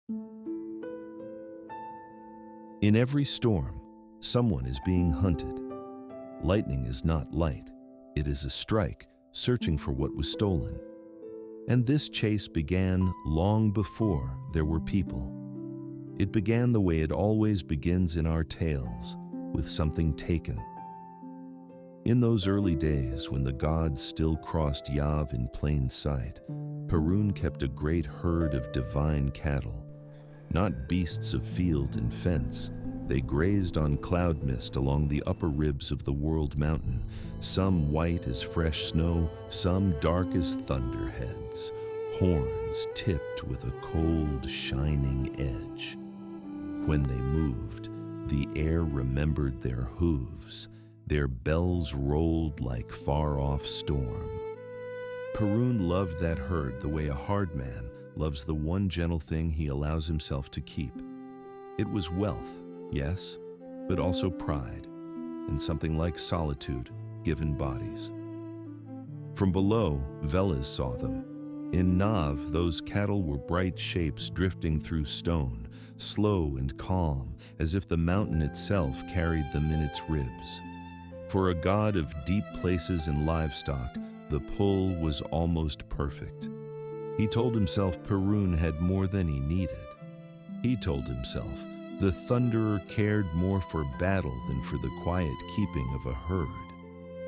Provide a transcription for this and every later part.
In every storm, someone is being hunted. Lightning is not light. It is a strike, searching for what was stolen. And this chase began long before there were people. It began the way it always begins in our tales, with something taken. In those early days when the gods still crossed Yav in plain sight, Perun kept a great herd of divine cattle. Not beasts of field and fence, they grazed on cloud mist along the upper ribs of the world mountain, some white as fresh snow, some dark as thunderheads, horns tipped with a cold, shining edge. When they moved, the air remembered their hooves. Their bells rolled like far-off storm. Perun loved that herd the way a hard man loves the one gentle thing he allows himself to keep. It was wealth, yes, but also pride, and something like solitude given bodies. From below, Veles saw them. In Nav, those cattle were bright shapes drifting through stone, slow and calm, as if the mountain itself carried them in its ribs. For a god of deep places and livestock, the pull was almost perfect. He told himself Perun had more than he needed. He told himself the thunderer cared more for battle than for the quiet keeping of a herd.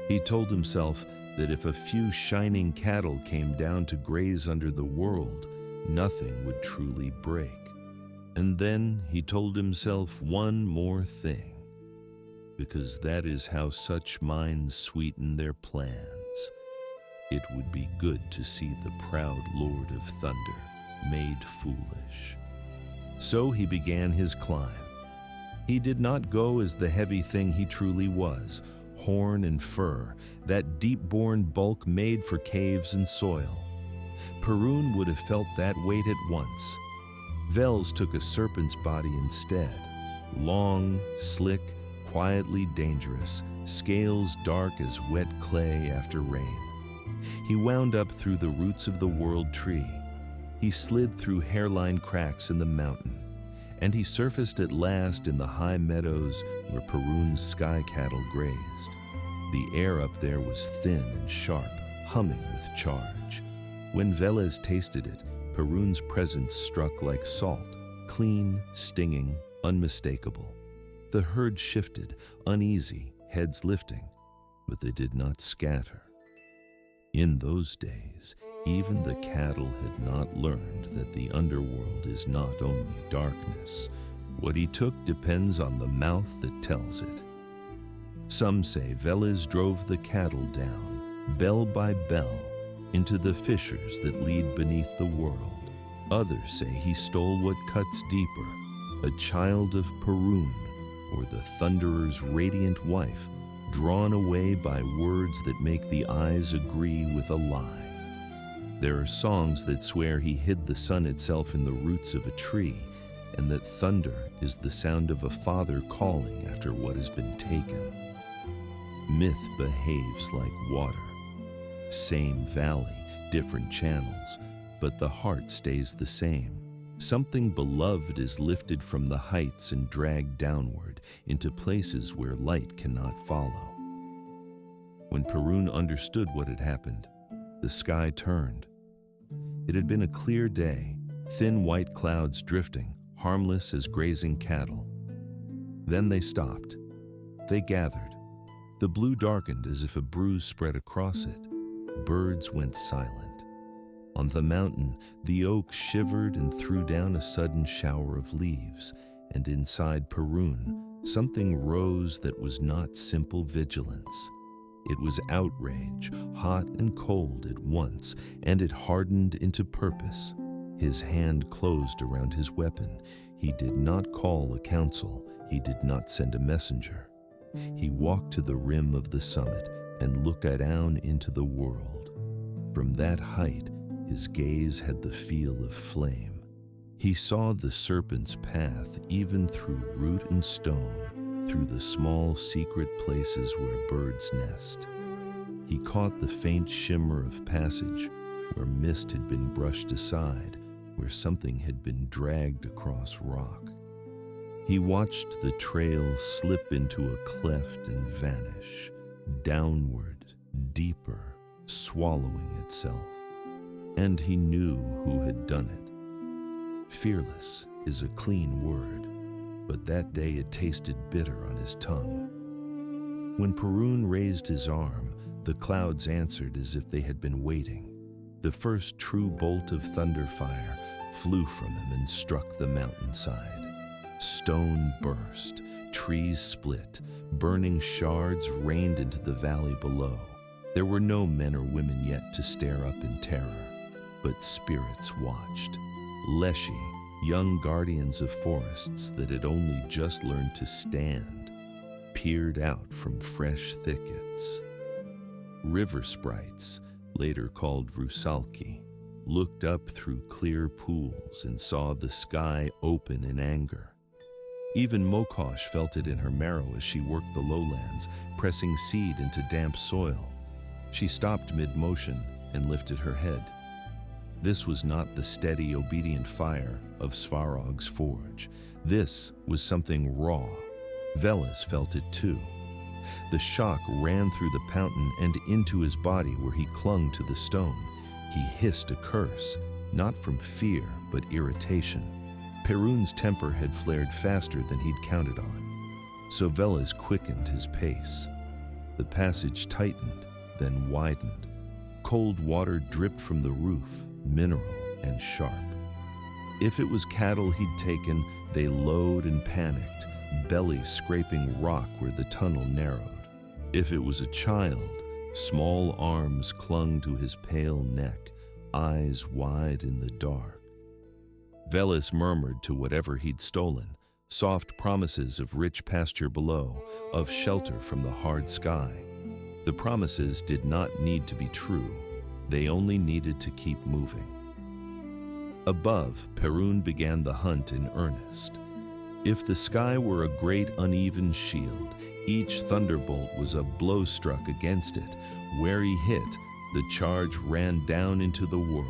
He told himself that if a few shining cattle came down to graze under the world, nothing would truly break. And then he told himself one more thing, because that is how such minds sweeten their plans. It would be good to see the proud Lord of Thunder made foolish. So he began his climb. He did not go as the heavy thing he truly was, horn and fur, that deep-born bulk made for caves and soil. Perun would have felt that weight at once. Veles took a serpent's body instead, long, slick, quietly dangerous, scales dark as wet clay after rain. He wound up through the roots of the world tree. He slid through hairline cracks in the mountain, and he surfaced at last in the high meadows where Perun's sky cattle grazed. The air up there was thin and sharp, humming with charge. When Veles tasted it, Perun's presence struck like salt, clean, stinging, unmistakable. The herd shifted, uneasy, heads lifting, but they did not scatter. In those days, even the cattle had not learned that the underworld is not only darkness. What he took depends on the mouth that tells it. Some say Veles drove the cattle down, bell by bell, into the fissures that lead beneath the world. Others say he stole what cuts deeper, a child of Perun, or the Thunderer's radiant wife, drawn away by words that make the eyes agree with a lie. There are songs that swear he hid the sun itself in the roots of a tree, and that thunder is the sound of a father calling after what has been taken. Myth behaves like water. Same valley, different channels, but the heart stays the same. Something beloved is lifted from the heights and dragged downward into places where light cannot follow. When Perun understood what had happened, the sky turned. It had been a clear day, thin white clouds drifting, harmless as grazing cattle. Then they stopped. They gathered. The blue darkened as if a bruise spread across it. Birds went silent. On the mountain, the oak shivered and threw down a sudden shower of leaves, and inside Perun, something rose that was not simple vigilance. It was outrage, hot and cold at once, and it hardened into purpose. His hand closed around his weapon. He did not call a council. He did not send a messenger. He walked to the rim of the summit and looked down into the world. From that height, his gaze had the feel of flame. He saw the serpent's path even through root and stone, through the small secret places where birds nest. He caught the faint shimmer of passage where mist had been brushed aside, where something had been dragged across rock. He watched the trail slip into a cleft and vanish, downward, deeper, swallowing itself. And he knew who had done it. Fearless is a clean word, but that day it tasted bitter on his tongue. When Perun raised his arm, the clouds answered as if they had been waiting. The first true bolt of thunder fire flew from him and struck the mountainside. Stone burst, trees split, burning shards rained into the valley below. There were no men or women yet to stare up in terror, but spirits watched. Leshy, young guardians of forests that had only just learned to stand, peered out from fresh thickets. River sprites, later called rusalki, looked up through clear pools and saw the sky open in anger. Even Mokosh felt it in her marrow as she worked the lowlands, pressing seed into damp soil. She stopped mid-motion and lifted her head. This was not the steady, obedient fire of Svarog's forge. This was something raw. Veles felt it too. The shock ran through the fountain and into his body where he clung to the stone. He hissed a curse, not from fear, but irritation. Perun's temper had flared faster than he'd counted on, so Veles quickened his pace. The passage tightened, then widened. Cold water dripped from the roof, mineral and sharp. If it was cattle he'd taken, they lowed and panicked, belly scraping rock where the tunnel narrowed. If it was a child, small arms clung to his pale neck, eyes wide in the dark. Veles murmured to whatever he'd stolen, soft promises of rich pasture below, of shelter from the hard sky. The promises did not need to be true. They only needed to keep moving. Above, Perun began the hunt in earnest. If the sky were a great uneven shield, each thunderbolt was a blow struck against it. Where he hit, the charge ran down into the world.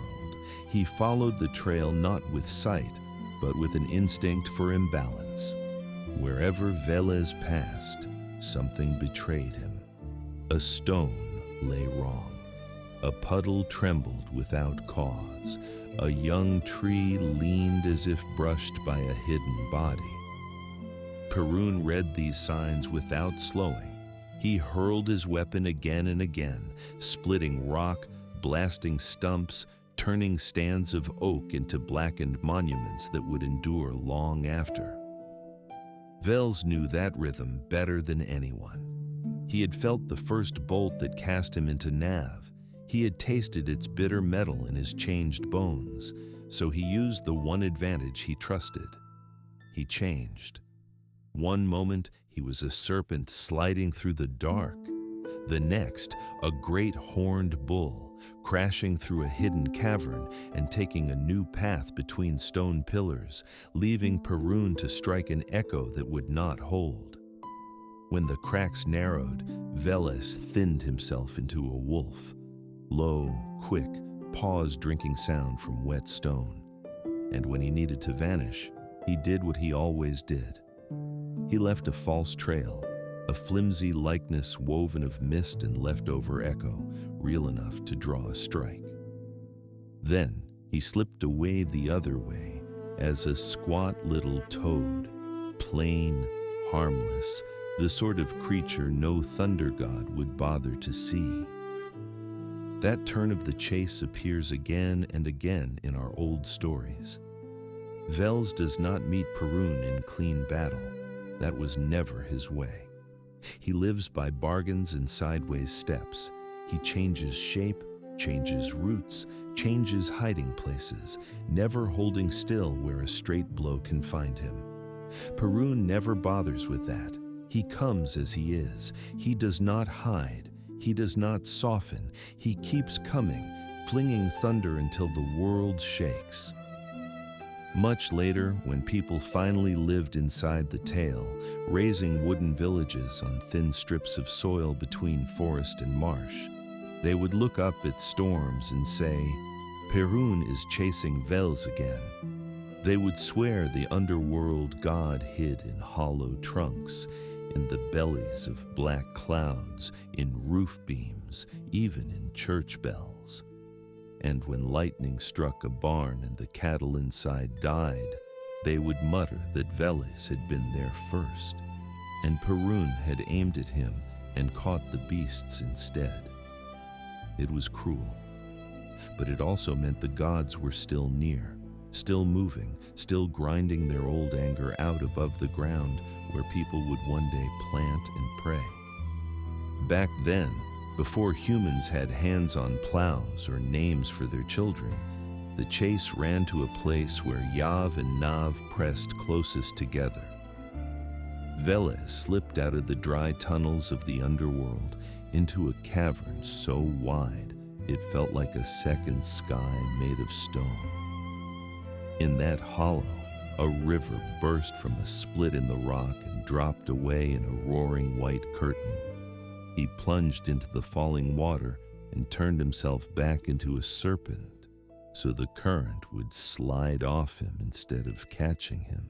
He followed the trail not with sight, but with an instinct for imbalance. Wherever Veles passed, something betrayed him. A stone lay wrong. A puddle trembled without cause. A young tree leaned as if brushed by a hidden body. Perun read these signs without slowing. He hurled his weapon again and again, splitting rock, blasting stumps, turning stands of oak into blackened monuments that would endure long after. Veles knew that rhythm better than anyone. He had felt the first bolt that cast him into Nav. He had tasted its bitter metal in his changed bones, so he used the one advantage he trusted. He changed. One moment, he was a serpent sliding through the dark. The next, a great horned bull, crashing through a hidden cavern and taking a new path between stone pillars, leaving Perun to strike an echo that would not hold. When the cracks narrowed, Veles thinned himself into a wolf. Low, quick, pause-drinking sound from wet stone. And when he needed to vanish, he did what he always did. He left a false trail, a flimsy likeness woven of mist and leftover echo, real enough to draw a strike. Then he slipped away the other way as a squat little toad, plain, harmless, the sort of creature no thunder god would bother to see. That turn of the chase appears again and again in our old stories. Veles does not meet Perun in clean battle. That was never his way. He lives by bargains and sideways steps. He changes shape, changes routes, changes hiding places, never holding still where a straight blow can find him. Perun never bothers with that. He comes as he is. He does not hide. He does not soften. He keeps coming, flinging thunder until the world shakes. Much later, when people finally lived inside the tale, raising wooden villages on thin strips of soil between forest and marsh, they would look up at storms and say, Perun is chasing Veles again. They would swear the underworld god hid in hollow trunks, in the bellies of black clouds, in roof beams, even in church bells. And when lightning struck a barn and the cattle inside died, they would mutter that Veles had been there first, and Perun had aimed at him and caught the beasts instead. It was cruel, but it also meant the gods were still near, still moving, still grinding their old anger out above the ground where people would one day plant and pray. Back then, before humans had hands on plows or names for their children, the chase ran to a place where Yav and Nav pressed closest together. Veles slipped out of the dry tunnels of the underworld into a cavern so wide it felt like a second sky made of stone. In that hollow, a river burst from a split in the rock and dropped away in a roaring white curtain. He plunged into the falling water and turned himself back into a serpent, so the current would slide off him instead of catching him.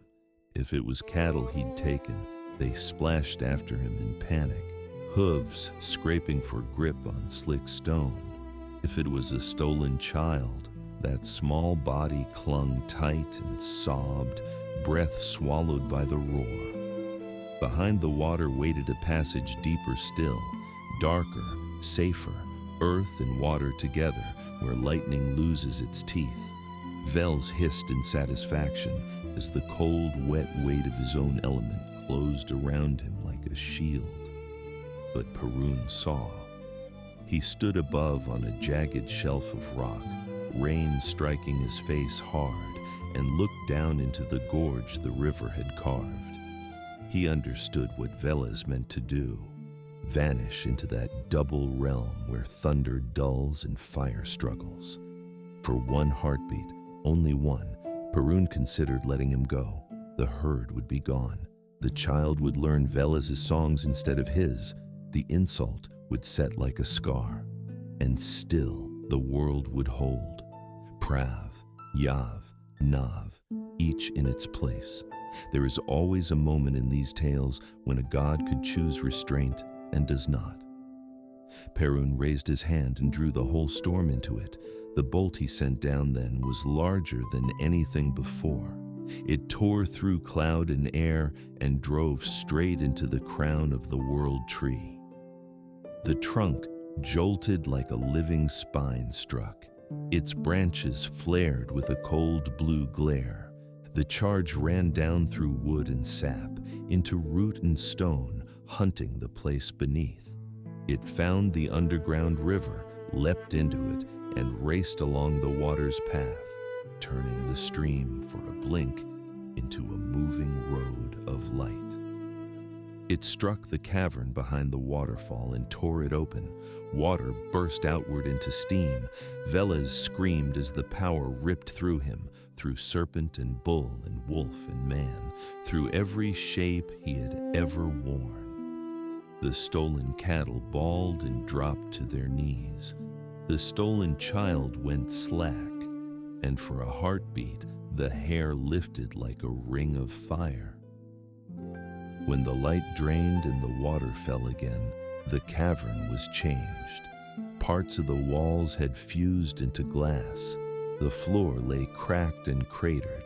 If it was cattle he'd taken, they splashed after him in panic, hooves scraping for grip on slick stone. If it was a stolen child, that small body clung tight and sobbed, breath swallowed by the roar. Behind the water waited a passage deeper still, darker, safer, earth and water together, where lightning loses its teeth. Veles hissed in satisfaction as the cold, wet weight of his own element closed around him like a shield. But Perun saw. He stood above on a jagged shelf of rock, rain striking his face hard, and looked down into the gorge the river had carved. He understood what Veles meant to do: vanish into that double realm where thunder dulls and fire struggles. For one heartbeat, only one, Perun considered letting him go. The herd would be gone. The child would learn Veles' songs instead of his. The insult would set like a scar. And still the world would hold. Prav, Yav, Nav, each in its place. There is always a moment in these tales when a god could choose restraint and does not. Perun raised his hand and drew the whole storm into it. The bolt he sent down then was larger than anything before. It tore through cloud and air and drove straight into the crown of the world tree. The trunk jolted like a living spine struck. Its branches flared with a cold blue glare. The charge ran down through wood and sap, into root and stone, hunting the place beneath. It found the underground river, leapt into it, and raced along the water's path, turning the stream for a blink into a moving road of light. It struck the cavern behind the waterfall and tore it open. Water burst outward into steam. Veles screamed as the power ripped through him, through serpent and bull and wolf and man, through every shape he had ever worn. The stolen cattle bawled and dropped to their knees. The stolen child went slack, and for a heartbeat, the hair lifted like a ring of fire. When the light drained and the water fell again, the cavern was changed. Parts of the walls had fused into glass. The floor lay cracked and cratered.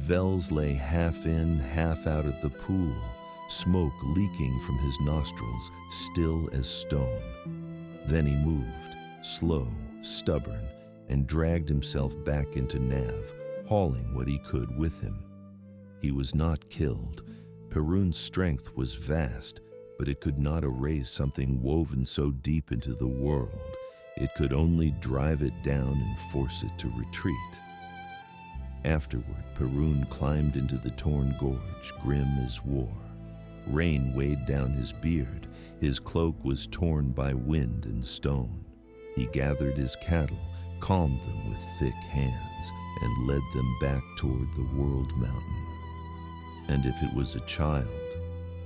Veles lay half in, half out of the pool, smoke leaking from his nostrils, still as stone. Then he moved, slow, stubborn, and dragged himself back into Nav, hauling what he could with him. He was not killed. Perun's strength was vast, but it could not erase something woven so deep into the world. It could only drive it down and force it to retreat. Afterward, Perun climbed into the torn gorge, grim as war. Rain weighed down his beard. His cloak was torn by wind and stone. He gathered his cattle, calmed them with thick hands, and led them back toward the world mountain. And if it was a child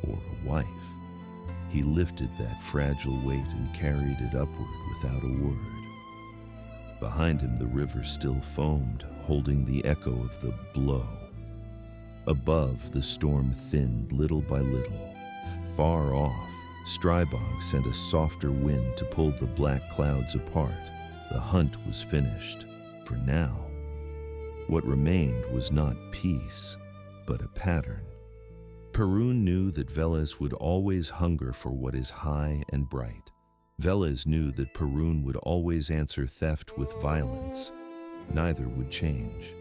or a wife, he lifted that fragile weight and carried it upward without a word. Behind him the river still foamed, holding the echo of the blow. Above, the storm thinned little by little. Far off, Dazhbog sent a softer wind to pull the black clouds apart. The hunt was finished, for now. What remained was not peace, but a pattern. Perun knew that Veles would always hunger for what is high and bright. Veles knew that Perun would always answer theft with violence. Neither would change.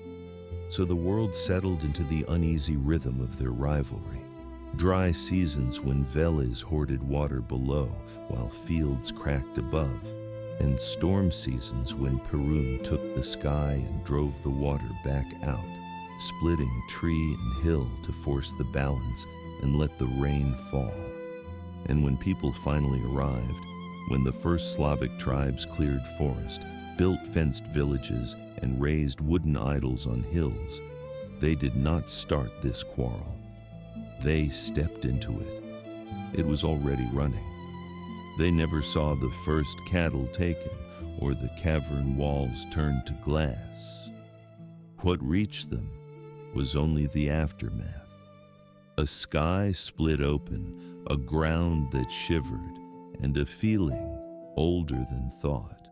So the world settled into the uneasy rhythm of their rivalry. Dry seasons when Veles hoarded water below while fields cracked above, and storm seasons when Perun took the sky and drove the water back out, splitting tree and hill to force the balance and let the rain fall. And when people finally arrived, when the first Slavic tribes cleared forest, built fenced villages, and raised wooden idols on hills, they did not start this quarrel. They stepped into it. It was already running. They never saw the first cattle taken or the cavern walls turned to glass. What reached them was only the aftermath. A sky split open, a ground that shivered, and a feeling, older than thought,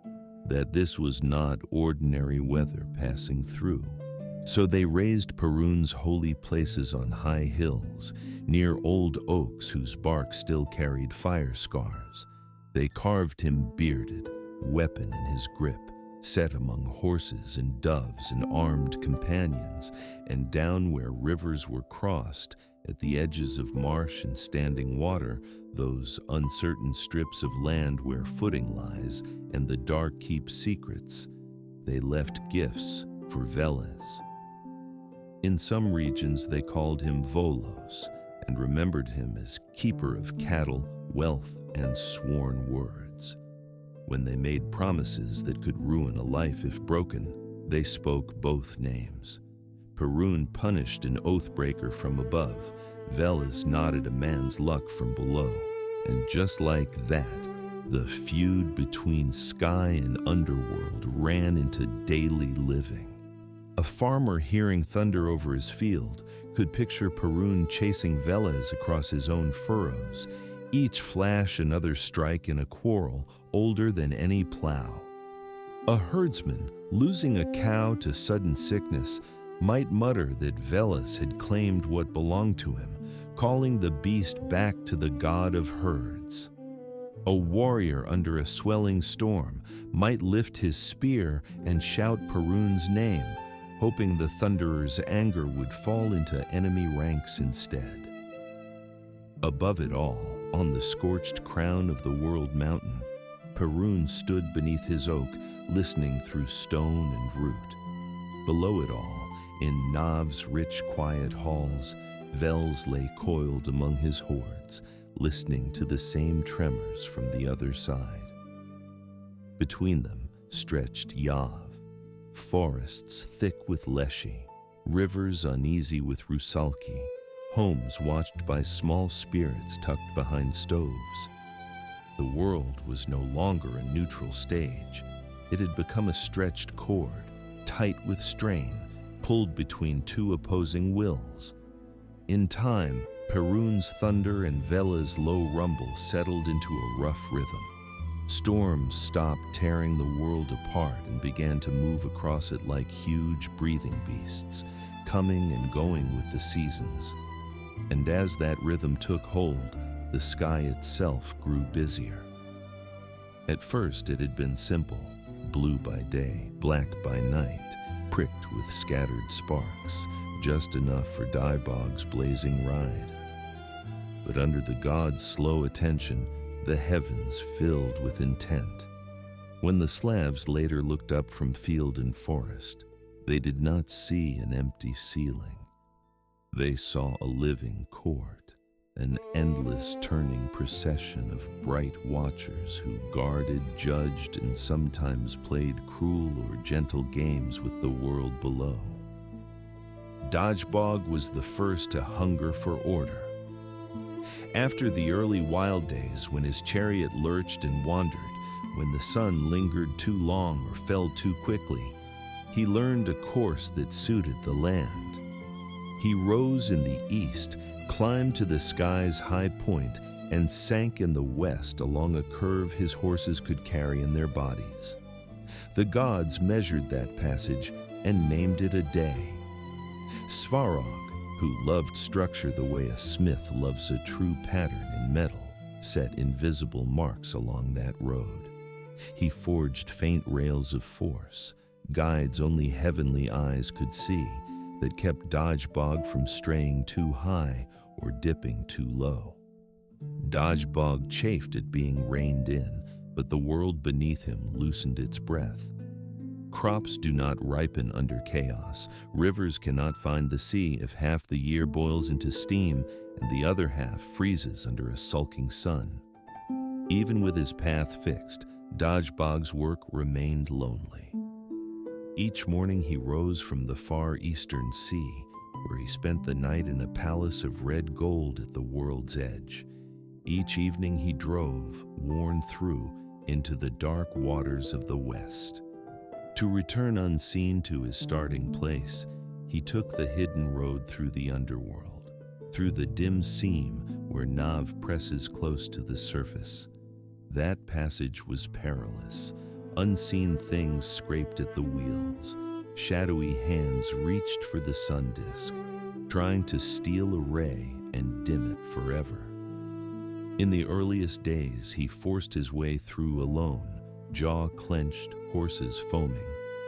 that this was not ordinary weather passing through. So they raised Perun's holy places on high hills, near old oaks whose bark still carried fire scars. They carved him bearded, weapon in his grip, set among horses and doves and armed companions, and down where rivers were crossed, at the edges of marsh and standing water, those uncertain strips of land where footing lies and the dark keeps secrets, they left gifts for Veles. In some regions they called him Volos and remembered him as keeper of cattle, wealth, and sworn words. When they made promises that could ruin a life if broken, they spoke both names. Perun punished an oath-breaker from above. Veles knotted a man's luck from below. And just like that, the feud between sky and underworld ran into daily living. A farmer hearing thunder over his field could picture Perun chasing Veles across his own furrows, each flash another strike in a quarrel older than any plow. A herdsman, losing a cow to sudden sickness, might mutter that Veles had claimed what belonged to him, calling the beast back to the god of herds. A warrior under a swelling storm might lift his spear and shout Perun's name, hoping the thunderer's anger would fall into enemy ranks instead. Above it all, on the scorched crown of the world mountain, Perun stood beneath his oak, listening through stone and root. Below it all, in Nav's rich, quiet halls, Veles lay coiled among his hordes, listening to the same tremors from the other side. Between them stretched Yav, forests thick with leshy, rivers uneasy with rusalki, homes watched by small spirits tucked behind stoves. The world was no longer a neutral stage. It had become a stretched cord, tight with strain, pulled between two opposing wills. In time, Perun's thunder and Veles' low rumble settled into a rough rhythm. Storms stopped tearing the world apart and began to move across it like huge breathing beasts, coming and going with the seasons. And as that rhythm took hold, the sky itself grew busier. At first it had been simple, blue by day, black by night, pricked with scattered sparks, just enough for Dazhbog's blazing ride. But under the god's slow attention, the heavens filled with intent. When the Slavs later looked up from field and forest, they did not see an empty ceiling. They saw a living court, an endless turning procession of bright watchers who guarded, judged, and sometimes played cruel or gentle games with the world below. Dazhbog was the first to hunger for order. After the early wild days when his chariot lurched and wandered, when the sun lingered too long or fell too quickly, he learned a course that suited the land. He rose in the east, climbed to the sky's high point, and sank in the west along a curve his horses could carry in their bodies. The gods measured that passage and named it a day. Svarog, who loved structure the way a smith loves a true pattern in metal, set invisible marks along that road. He forged faint rails of force, guides only heavenly eyes could see, that kept Dazhbog from straying too high or dipping too low. Dazhbog chafed at being reined in, but the world beneath him loosened its breath. Crops do not ripen under chaos. Rivers cannot find the sea if half the year boils into steam and the other half freezes under a sulking sun. Even with his path fixed, Dazhbog's work remained lonely. Each morning he rose from the far eastern sea, where he spent the night in a palace of red gold at the world's edge. Each evening he drove, worn through, into the dark waters of the west. To return unseen to his starting place, he took the hidden road through the underworld, through the dim seam where Nav presses close to the surface. That passage was perilous. Unseen things scraped at the wheels. Shadowy hands reached for the sun disk, trying to steal a ray and dim it forever. In the earliest days, he forced his way through alone, jaw clenched, horses foaming.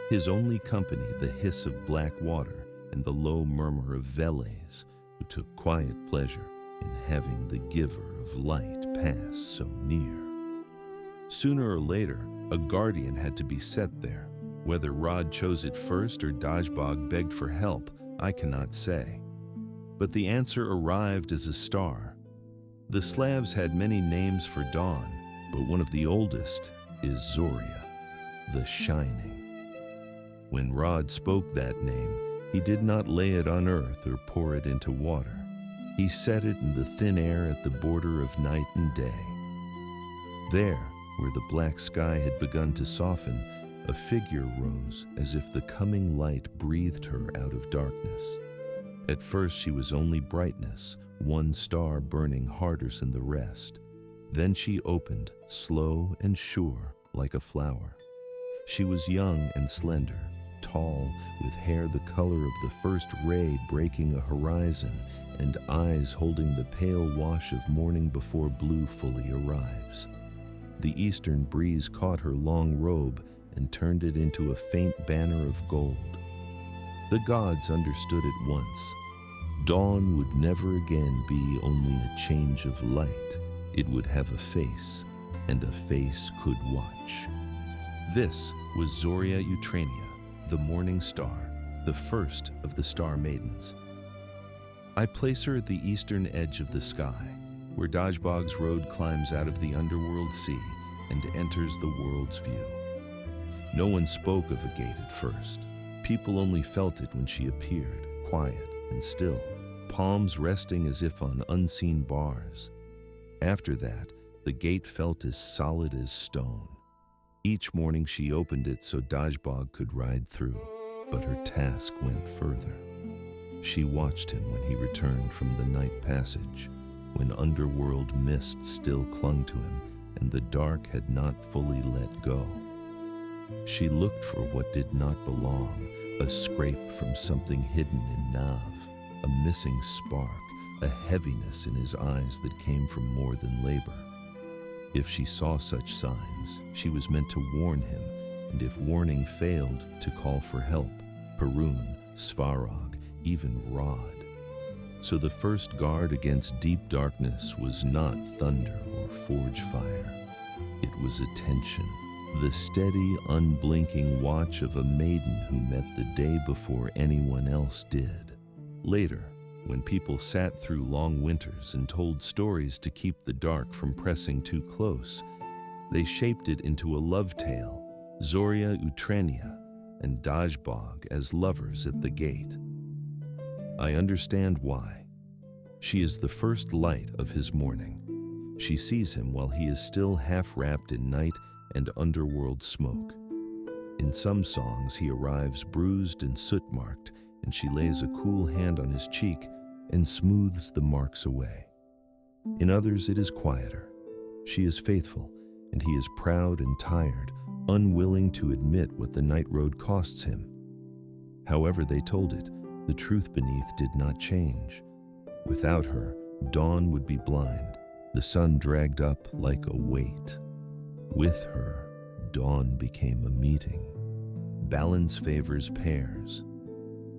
His only company, the hiss of black water and the low murmur of Veles, who took quiet pleasure in having the giver of light pass so near. Sooner or later, a guardian had to be set there. Whether Rod chose it first or Dazhbog begged for help, I cannot say. But the answer arrived as a star. The Slavs had many names for dawn, but one of the oldest is Zoria, the Shining. When Rod spoke that name, he did not lay it on earth or pour it into water. He set it in the thin air at the border of night and day. There, where the black sky had begun to soften, a figure rose as if the coming light breathed her out of darkness. At first she was only brightness, one star burning harder than the rest. Then she opened, slow and sure, like a flower. She was young and slender, tall, with hair the color of the first ray breaking a horizon, and eyes holding the pale wash of morning before blue fully arrives. The eastern breeze caught her long robe and turned it into a faint banner of gold. The gods understood at once. Dawn would never again be only a change of light. It would have a face, and a face could watch. This was Zoria Utrania, the morning star, the first of the star maidens. I place her at the eastern edge of the sky, where Dazhbog's road climbs out of the underworld sea and enters the world's view. No one spoke of a gate at first. People only felt it when she appeared, quiet and still, palms resting as if on unseen bars. After that, the gate felt as solid as stone. Each morning she opened it so Dazhbog could ride through, but her task went further. She watched him when he returned from the night passage, when underworld mist still clung to him and the dark had not fully let go. She looked for what did not belong, a scrape from something hidden in Nav, a missing spark, a heaviness in his eyes that came from more than labor. If she saw such signs, she was meant to warn him, and if warning failed, to call for help, Perun, Svarog, even Rod. So the first guard against deep darkness was not thunder or forge fire. It was attention, the steady, unblinking watch of a maiden who met the day before anyone else did. Later, when people sat through long winters and told stories to keep the dark from pressing too close, they shaped it into a love tale, Zoria Utrania and Dazhbog as lovers at the gate. I understand why. She is the first light of his morning. She sees him while he is still half wrapped in night and underworld smoke. In some songs, he arrives bruised and soot-marked, and she lays a cool hand on his cheek and smooths the marks away. In others, it is quieter. She is faithful, and he is proud and tired, unwilling to admit what the night road costs him. However they told it, the truth beneath did not change. Without her, dawn would be blind, the sun dragged up like a weight. With her, dawn became a meeting. Balance favors pairs.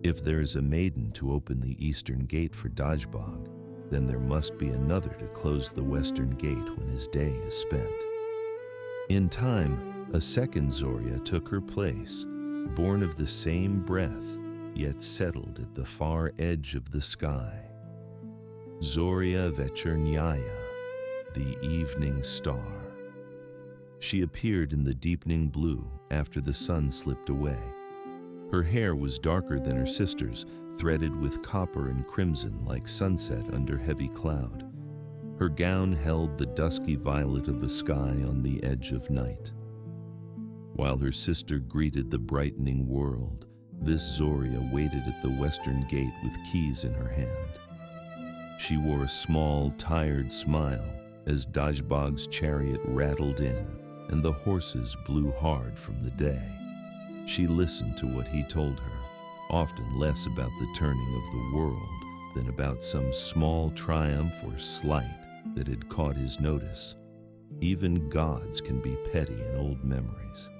If there is a maiden to open the eastern gate for Dazhbog, then there must be another to close the western gate when his day is spent. In time, a second Zoria took her place, born of the same breath, yet settled at the far edge of the sky. Zoria Vechernaya, the evening star. She appeared in the deepening blue after the sun slipped away. Her hair was darker than her sister's, threaded with copper and crimson like sunset under heavy cloud. Her gown held the dusky violet of a sky on the edge of night. While her sister greeted the brightening world, this Zoria waited at the western gate with keys in her hand. She wore a small, tired smile as Dazhbog's chariot rattled in and the horses blew hard from the day. She listened to what he told her, often less about the turning of the world than about some small triumph or slight that had caught his notice. Even gods can be petty in old memories.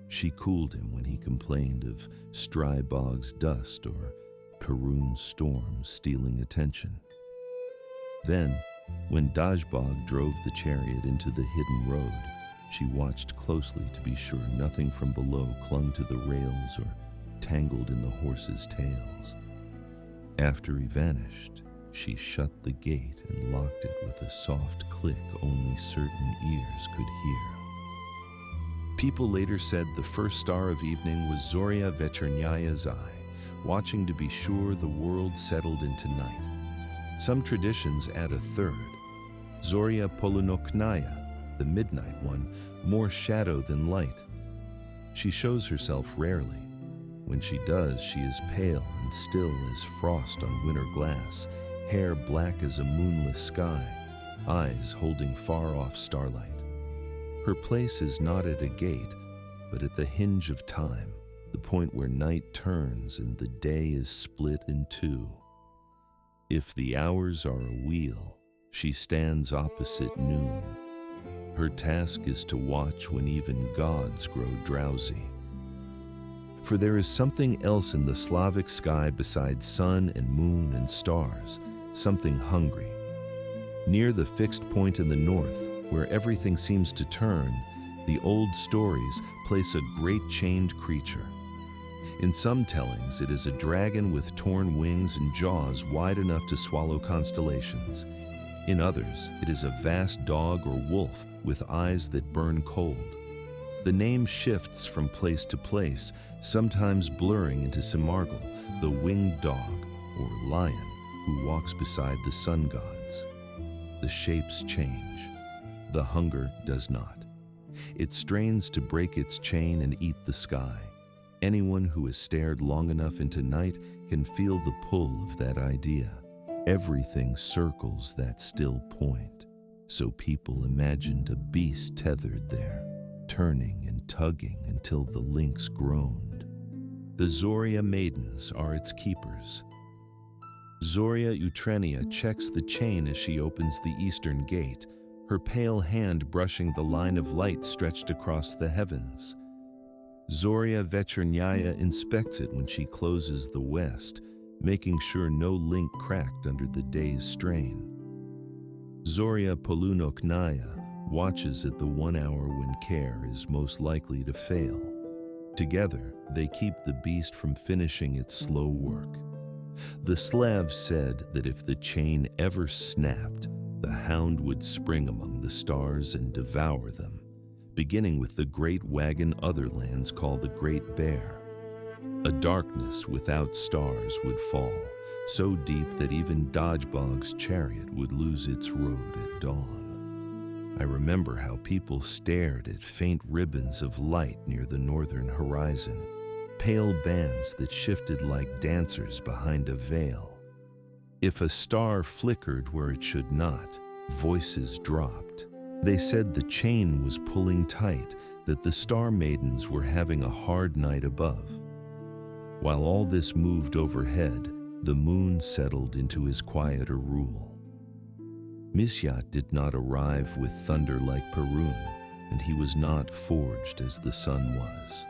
She cooled him when he complained of Strybog's dust or Perun's storm stealing attention. Then, when Dazhbog drove the chariot into the hidden road, she watched closely to be sure nothing from below clung to the rails or tangled in the horses' tails. After he vanished, she shut the gate and locked it with a soft click only certain ears could hear. People later said the first star of evening was Zoria Vechernyaya's eye, watching to be sure the world settled into night. Some traditions add a third, Zoria Polunoknaya, the midnight one, more shadow than light. She shows herself rarely. When she does, she is pale and still as frost on winter glass, hair black as a moonless sky, eyes holding far-off starlight. Her place is not at a gate, but at the hinge of time, the point where night turns and the day is split in two. If the hours are a wheel, she stands opposite noon. Her task is to watch when even gods grow drowsy. For there is something else in the Slavic sky besides sun and moon and stars, something hungry. Near the fixed point in the north, where everything seems to turn, the old stories place a great chained creature. In some tellings, it is a dragon with torn wings and jaws wide enough to swallow constellations. In others, it is a vast dog or wolf with eyes that burn cold. The name shifts from place to place, sometimes blurring into Simargal, the winged dog, or lion, who walks beside the sun gods. The shapes change. The hunger does not. It strains to break its chain and eat the sky. Anyone who has stared long enough into night can feel the pull of that idea. Everything circles that still point, so people imagined a beast tethered there, turning and tugging until the links groaned. The Zoria maidens are its keepers. Zoria Utrenia checks the chain as she opens the eastern gate, her pale hand brushing the line of light stretched across the heavens. Zoria Vechernaya inspects it when she closes the west, making sure no link cracked under the day's strain. Zoria Polunoknaya watches at the 1 hour when care is most likely to fail. Together, they keep the beast from finishing its slow work. The Slavs said that if the chain ever snapped, the hound would spring among the stars and devour them, beginning with the great wagon other lands call the Great Bear. A darkness without stars would fall, so deep that even Dazhbog's chariot would lose its road at dawn. I remember how people stared at faint ribbons of light near the northern horizon, pale bands that shifted like dancers behind a veil. If a star flickered where it should not, voices dropped. They said the chain was pulling tight, that the star maidens were having a hard night above. While all this moved overhead, the moon settled into his quieter rule. Misyat did not arrive with thunder like Perun, and he was not forged as the sun was.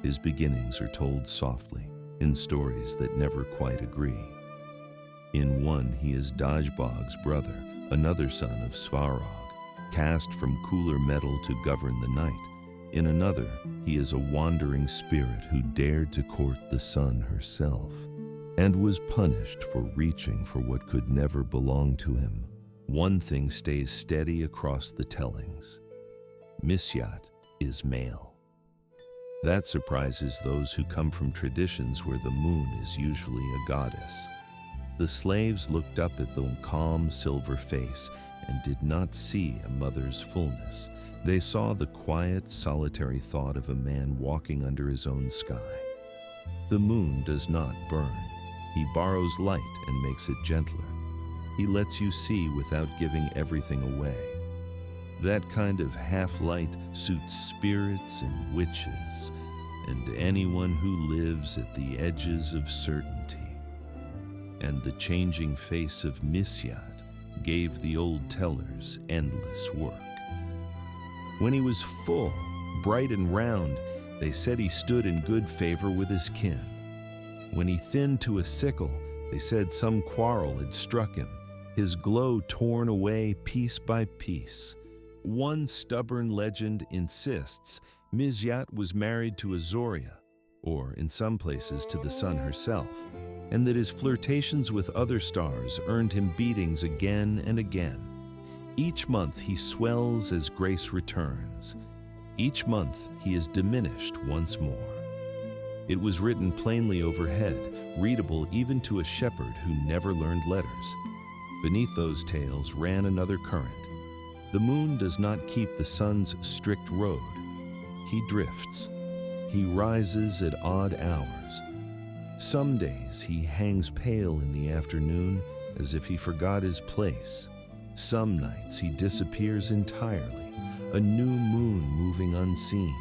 His beginnings are told softly, in stories that never quite agree. In one, he is Dazhbog's brother, another son of Svarog, cast from cooler metal to govern the night. In another, he is a wandering spirit who dared to court the sun herself, and was punished for reaching for what could never belong to him. One thing stays steady across the tellings. Misyat is male. That surprises those who come from traditions where the moon is usually a goddess. The slaves looked up at the calm silver face and did not see a mother's fullness. They saw the quiet, solitary thought of a man walking under his own sky. The moon does not burn. He borrows light and makes it gentler. He lets you see without giving everything away. That kind of half-light suits spirits and witches, and anyone who lives at the edges of certainty. And the changing face of Misyat gave the old tellers endless work. When he was full, bright and round, they said he stood in good favor with his kin. When he thinned to a sickle, they said some quarrel had struck him, his glow torn away piece by piece. One stubborn legend insists Misyat was married to a Zoria, or in some places to the sun herself, and that his flirtations with other stars earned him beatings again and again. Each month he swells as grace returns. Each month he is diminished once more. It was written plainly overhead, readable even to a shepherd who never learned letters. Beneath those tales ran another current. The moon does not keep the sun's strict road. He drifts. He rises at odd hours. Some days he hangs pale in the afternoon as if he forgot his place. Some nights he disappears entirely, a new moon moving unseen,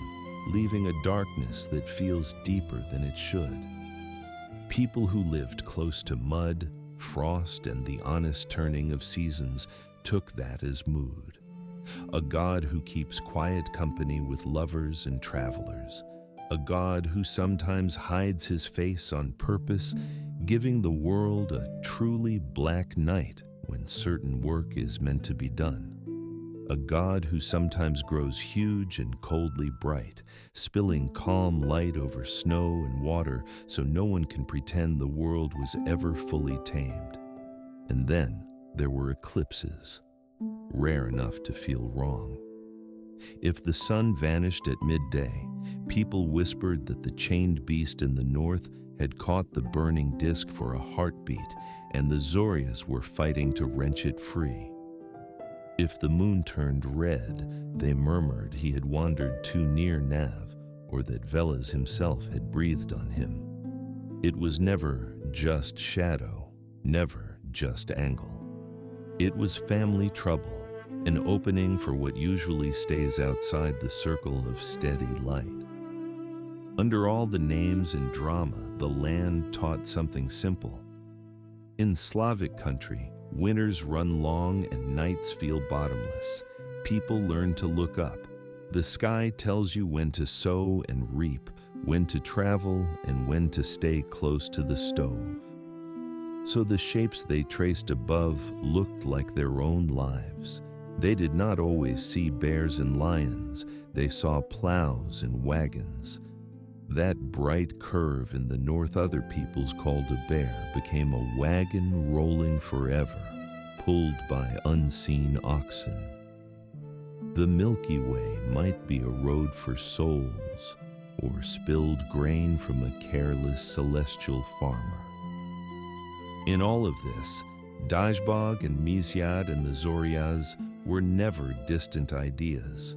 leaving a darkness that feels deeper than it should. People who lived close to mud, frost, and the honest turning of seasons took that as mood. A god who keeps quiet company with lovers and travelers. A god who sometimes hides his face on purpose, giving the world a truly black night when certain work is meant to be done. A god who sometimes grows huge and coldly bright, spilling calm light over snow and water so no one can pretend the world was ever fully tamed. And then there were eclipses, rare enough to feel wrong. If the sun vanished at midday, people whispered that the chained beast in the north had caught the burning disk for a heartbeat, and the Zorias were fighting to wrench it free. If the moon turned red, they murmured he had wandered too near Nav, or that Veles himself had breathed on him. It was never just shadow, never just angle. It was family trouble, an opening for what usually stays outside the circle of steady light. Under all the names and drama, the land taught something simple. In Slavic country, winters run long and nights feel bottomless. People learn to look up. The sky tells you when to sow and reap, when to travel, and when to stay close to the stove. So the shapes they traced above looked like their own lives. They did not always see bears and lions. They saw plows and wagons. That bright curve in the north other peoples called a bear became a wagon rolling forever, pulled by unseen oxen. The Milky Way might be a road for souls, or spilled grain from a careless celestial farmer. In all of this, Dazhbog and Misyat and the Zorias were never distant ideas.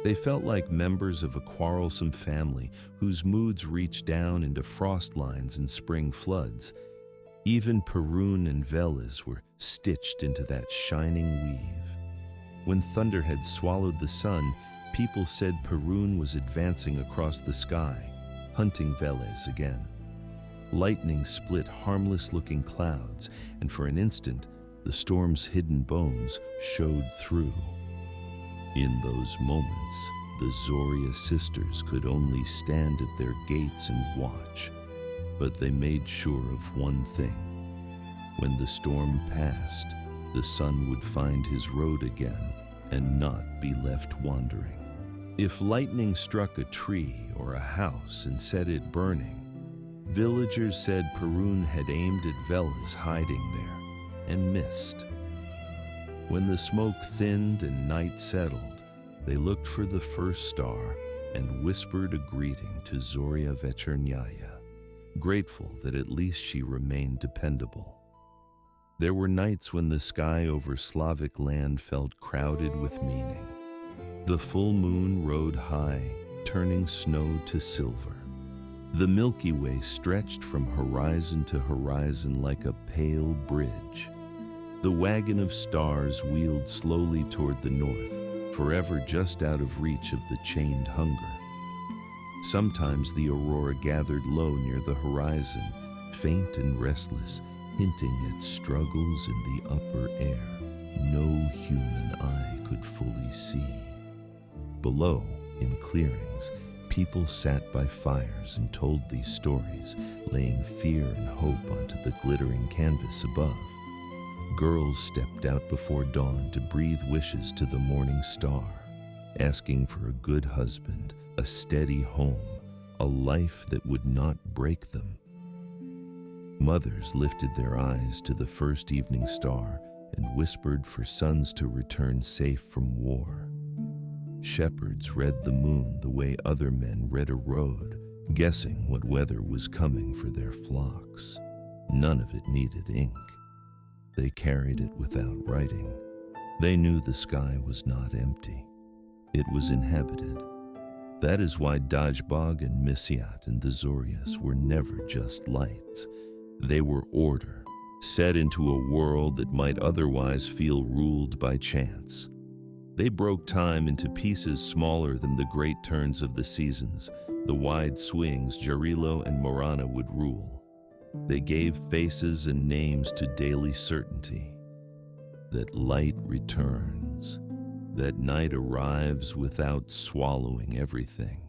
They felt like members of a quarrelsome family whose moods reached down into frost lines and spring floods. Even Perun and Veles were stitched into that shining weave. When thunder had swallowed the sun, people said Perun was advancing across the sky, hunting Veles again. Lightning split harmless-looking clouds, and for an instant, the storm's hidden bones showed through. In those moments, the Zoria sisters could only stand at their gates and watch, but they made sure of one thing. When the storm passed, the sun would find his road again and not be left wandering. If lightning struck a tree or a house and set it burning, villagers said Perun had aimed at Veles hiding there and missed. When the smoke thinned and night settled, they looked for the first star and whispered a greeting to Zoria Vechernaya, grateful that at least she remained dependable. There were nights when the sky over Slavic land felt crowded with meaning. The full moon rode high, turning snow to silver. The Milky Way stretched from horizon to horizon like a pale bridge. The wagon of stars wheeled slowly toward the north, forever just out of reach of the chained hunger. Sometimes the aurora gathered low near the horizon, faint and restless, hinting at struggles in the upper air no human eye could fully see. Below, in clearings, people sat by fires and told these stories, laying fear and hope onto the glittering canvas above. Girls stepped out before dawn to breathe wishes to the morning star, asking for a good husband, a steady home, a life that would not break them. Mothers lifted their eyes to the first evening star and whispered for sons to return safe from war. Shepherds read the moon the way other men read a road, guessing what weather was coming for their flocks. None of it needed ink. They carried it without writing. They knew the sky was not empty. It was inhabited. That is why Dazhbog and Misyat and the Zorias were never just lights. They were order, set into a world that might otherwise feel ruled by chance. They broke time into pieces smaller than the great turns of the seasons, the wide swings Jarilo and Morana would rule. They gave faces and names to daily certainty, that light returns, that night arrives without swallowing everything,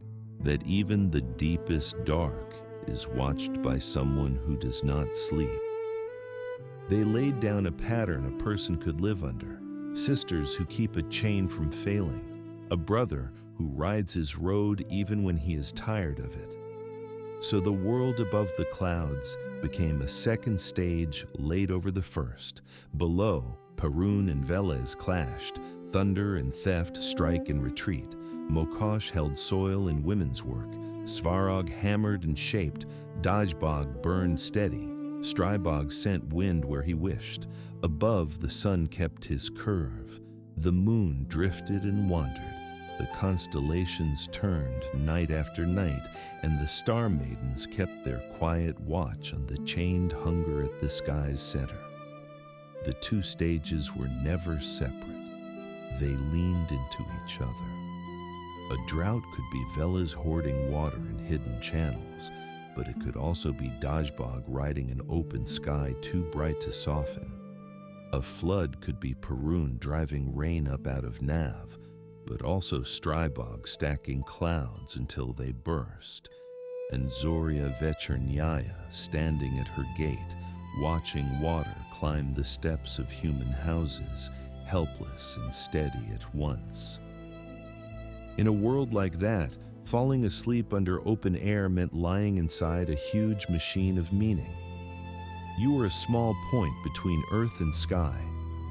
that even the deepest dark is watched by someone who does not sleep. They laid down a pattern a person could live under, sisters who keep a chain from failing, a brother who rides his road even when he is tired of it. So the world above the clouds became a second stage laid over the first. Below, Perun and Veles clashed, thunder and theft, strike and retreat. Mokosh held soil and women's work. Svarog hammered and shaped. Dazhbog burned steady. Strybog sent wind where he wished. Above, the sun kept his curve. The moon drifted and wandered. The constellations turned night after night, and the star maidens kept their quiet watch on the chained hunger at the sky's center. The two stages were never separate. They leaned into each other. A drought could be Veles hoarding water in hidden channels, but it could also be Dazhbog riding an open sky too bright to soften. A flood could be Perun driving rain up out of Nav, but also Strybog stacking clouds until they burst, and Zoria Vechernaya standing at her gate, watching water climb the steps of human houses, helpless and steady at once. In a world like that, falling asleep under open air meant lying inside a huge machine of meaning. You were a small point between earth and sky,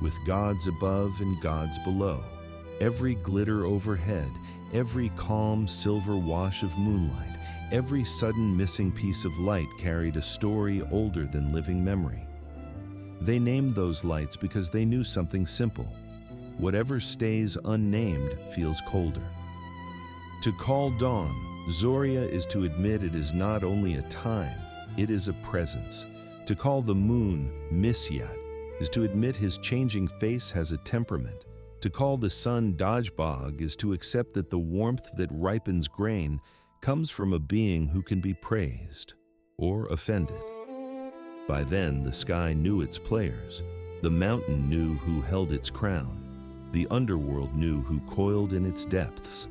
with gods above and gods below. Every glitter overhead, every calm silver wash of moonlight, every sudden missing piece of light carried a story older than living memory. They named those lights because they knew something simple. Whatever stays unnamed feels colder. To call dawn, Zoria is to admit it is not only a time, it is a presence. To call the moon Misyat is to admit his changing face has a temperament. To call the sun Dazhbog is to accept that the warmth that ripens grain comes from a being who can be praised or offended. By then, the sky knew its players. The mountain knew who held its crown. The underworld knew who coiled in its depths.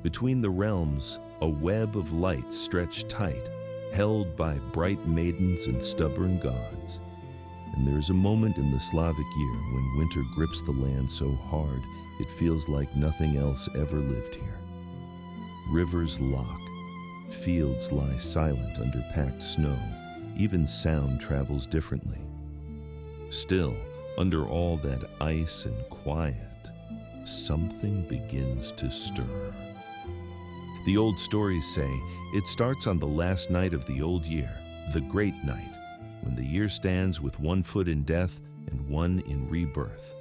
Between the realms, a web of light stretched tight, held by bright maidens and stubborn gods. And there is a moment in the Slavic year when winter grips the land so hard it feels like nothing else ever lived here. Rivers lock, fields lie silent under packed snow, even sound travels differently. Still, under all that ice and quiet, something begins to stir. The old stories say it starts on the last night of the old year, the great night, when the year stands with one foot in death and one in rebirth.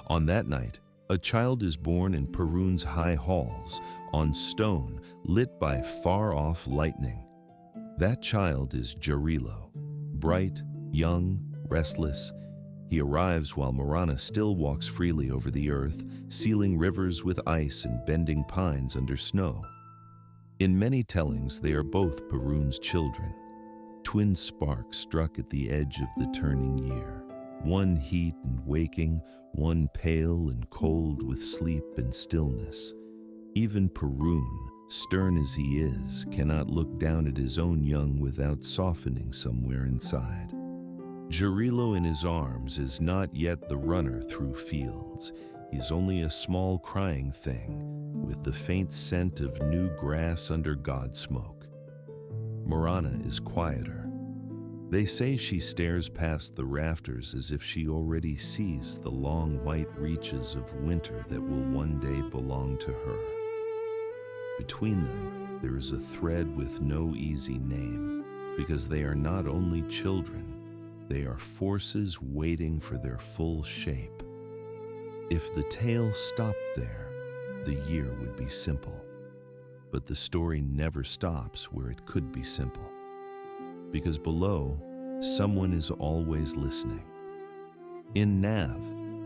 On that night, a child is born in Perun's high halls, on stone lit by far-off lightning. That child is Jarilo, bright, young, restless. He arrives while Morana still walks freely over the earth, sealing rivers with ice and bending pines under snow. In many tellings, they are both Perun's children. Twin sparks struck at the edge of the turning year, one heat and waking, one pale and cold with sleep and stillness. Even Perun, stern as he is, cannot look down at his own young without softening somewhere inside. Jarilo in his arms is not yet the runner through fields. He's only a small crying thing, with the faint scent of new grass under God smoke. Morana is quieter. They say she stares past the rafters as if she already sees the long white reaches of winter that will one day belong to her. Between them, there is a thread with no easy name, because they are not only children, they are forces waiting for their full shape. If the tale stopped there, the year would be simple. But the story never stops where it could be simple. Because below, someone is always listening. In Nav,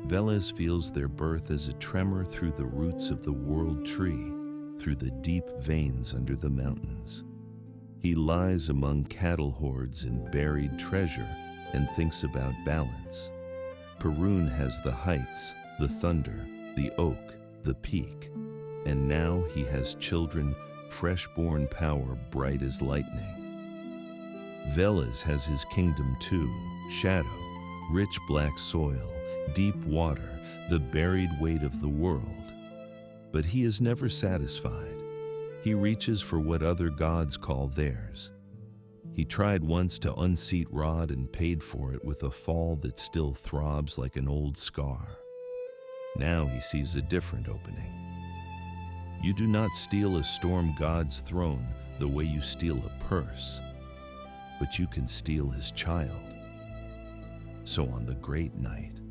Veles feels their birth as a tremor through the roots of the world tree, through the deep veins under the mountains. He lies among cattle hordes and buried treasure and thinks about balance. Perun has the heights, the thunder, the oak, the peak, and now he has children, fresh-born power bright as lightning. Veles has his kingdom too, shadow, rich black soil, deep water, the buried weight of the world. But he is never satisfied. He reaches for what other gods call theirs. He tried once to unseat Rod and paid for it with a fall that still throbs like an old scar. Now he sees a different opening. You do not steal a storm god's throne the way you steal a purse, but you can steal his child. So on the great night,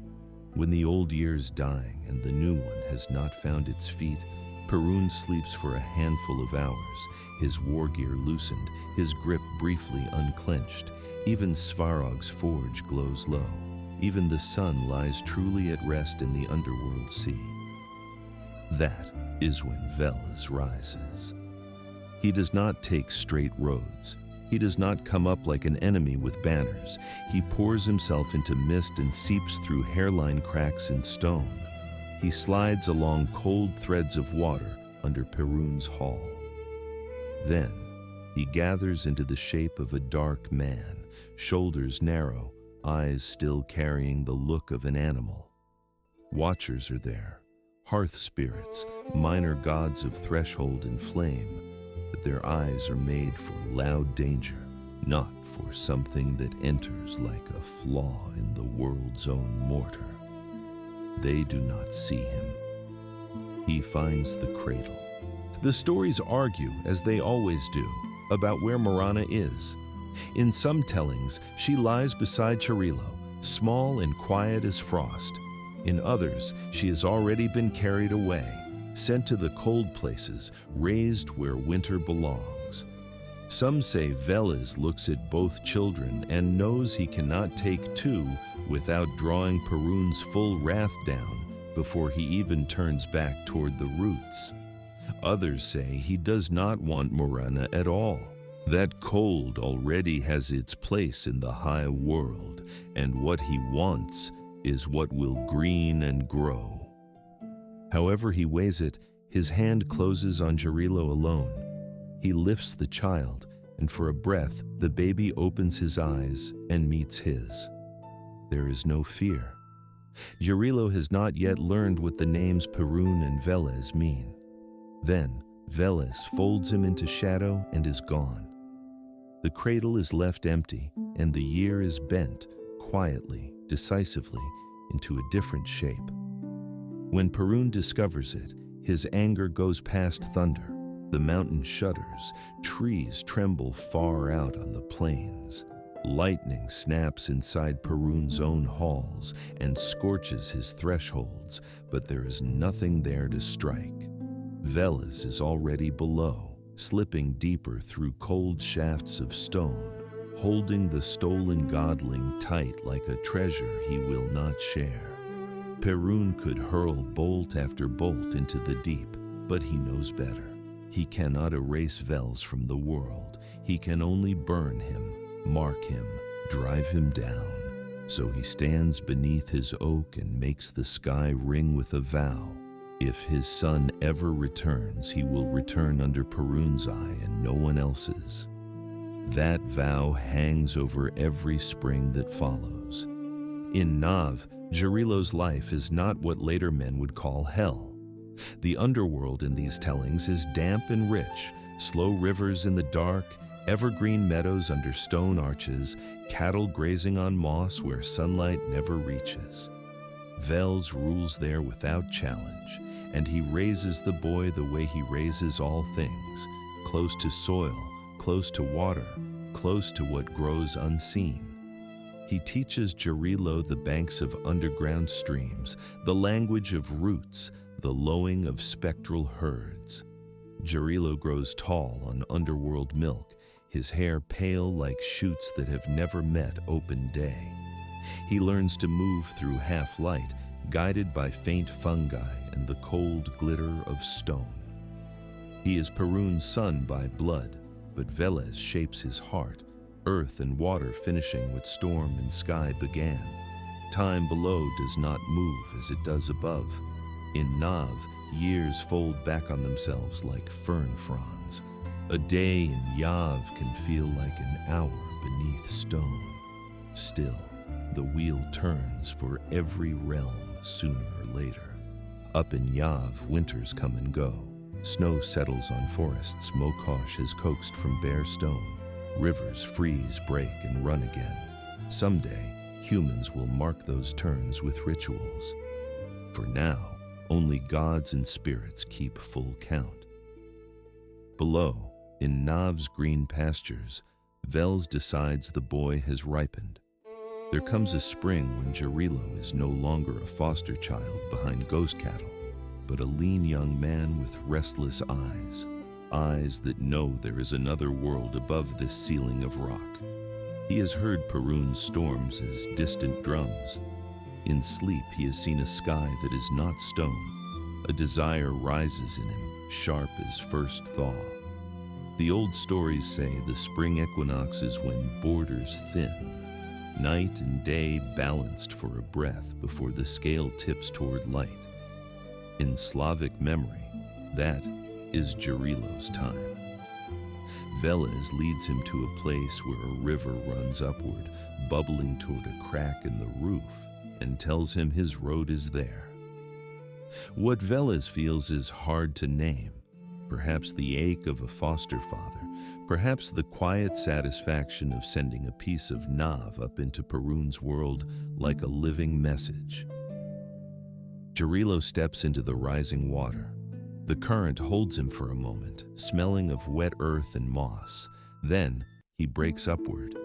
when the old year's dying and the new one has not found its feet, Perun sleeps for a handful of hours, his war gear loosened, his grip briefly unclenched. Even Svarog's forge glows low. Even the sun lies truly at rest in the underworld sea. That is when Veles rises. He does not take straight roads. He does not come up like an enemy with banners. He pours himself into mist and seeps through hairline cracks in stone. He slides along cold threads of water under Perun's hall. Then he gathers into the shape of a dark man, shoulders narrow, eyes still carrying the look of an animal. Watchers are there, hearth spirits, minor gods of threshold and flame, but their eyes are made for loud danger, not for something that enters like a flaw in the world's own mortar. They do not see him. He finds the cradle. The stories argue, as they always do, about where Morana is. In some tellings, she lies beside Jarilo, small and quiet as frost. In others, she has already been carried away, sent to the cold places, raised where winter belongs. Some say Veles looks at both children and knows he cannot take two without drawing Perun's full wrath down before he even turns back toward the roots. Others say he does not want Morana at all. That cold already has its place in the high world, and what he wants is what will green and grow. However he weighs it, his hand closes on Jarilo alone. He lifts the child, and for a breath, the baby opens his eyes and meets his. There is no fear. Jarilo has not yet learned what the names Perun and Veles mean. Then, Veles folds him into shadow and is gone. The cradle is left empty, and the year is bent, quietly, decisively, into a different shape. When Perun discovers it, his anger goes past thunder. The mountain shudders, trees tremble far out on the plains. Lightning snaps inside Perun's own halls and scorches his thresholds, but there is nothing there to strike. Veles is already below, slipping deeper through cold shafts of stone, holding the stolen godling tight like a treasure he will not share. Perun could hurl bolt after bolt into the deep, but he knows better. He cannot erase Veles from the world. He can only burn him, mark him, drive him down. So he stands beneath his oak and makes the sky ring with a vow. If his son ever returns, he will return under Perun's eye and no one else's. That vow hangs over every spring that follows. In Nav, Jarilo's life is not what later men would call hell. The underworld in these tellings is damp and rich, slow rivers in the dark, evergreen meadows under stone arches, cattle grazing on moss where sunlight never reaches. Veles rules there without challenge, and he raises the boy the way he raises all things, close to soil, close to water, close to what grows unseen. He teaches Jarilo the banks of underground streams, the language of roots, the lowing of spectral herds. Jarilo grows tall on underworld milk, his hair pale like shoots that have never met open day. He learns to move through half-light, guided by faint fungi and the cold glitter of stone. He is Perun's son by blood, but Veles shapes his heart, earth and water finishing what storm and sky began. Time below does not move as it does above. In Nav, years fold back on themselves like fern fronds. A day in Yav can feel like an hour beneath stone. Still, the wheel turns for every realm sooner or later. Up in Yav, winters come and go. Snow settles on forests Mokosh has coaxed from bare stone. Rivers freeze, break, and run again. Someday, humans will mark those turns with rituals. For now, only gods and spirits keep full count. Below, in Nav's green pastures, Veles decides the boy has ripened. There comes a spring when Jarilo is no longer a foster child behind ghost cattle, but a lean young man with restless eyes, eyes that know there is another world above this ceiling of rock. He has heard Perun's storms as distant drums. In sleep, he has seen a sky that is not stone. A desire rises in him, sharp as first thaw. The old stories say the spring equinox is when borders thin, night and day balanced for a breath before the scale tips toward light. In Slavic memory, that is Jarilo's time. Veles leads him to a place where a river runs upward, bubbling toward a crack in the roof, and tells him his road is there. What Veles feels is hard to name. Perhaps the ache of a foster father, perhaps the quiet satisfaction of sending a piece of Nav up into Perun's world like a living message. Jarilo steps into the rising water. The current holds him for a moment, smelling of wet earth and moss. Then he breaks upward.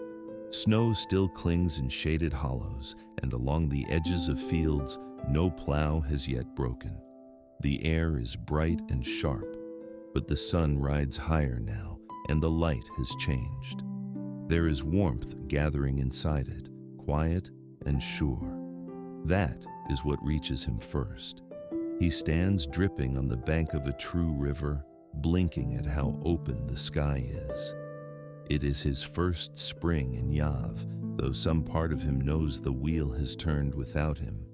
Snow still clings in shaded hollows, and along the edges of fields, no plow has yet broken. The air is bright and sharp, but the sun rides higher now, and the light has changed. There is warmth gathering inside it, quiet and sure. That is what reaches him first. He stands dripping on the bank of a true river, blinking at how open the sky is. It is his first spring in Yav, though some part of him knows the wheel has turned without him.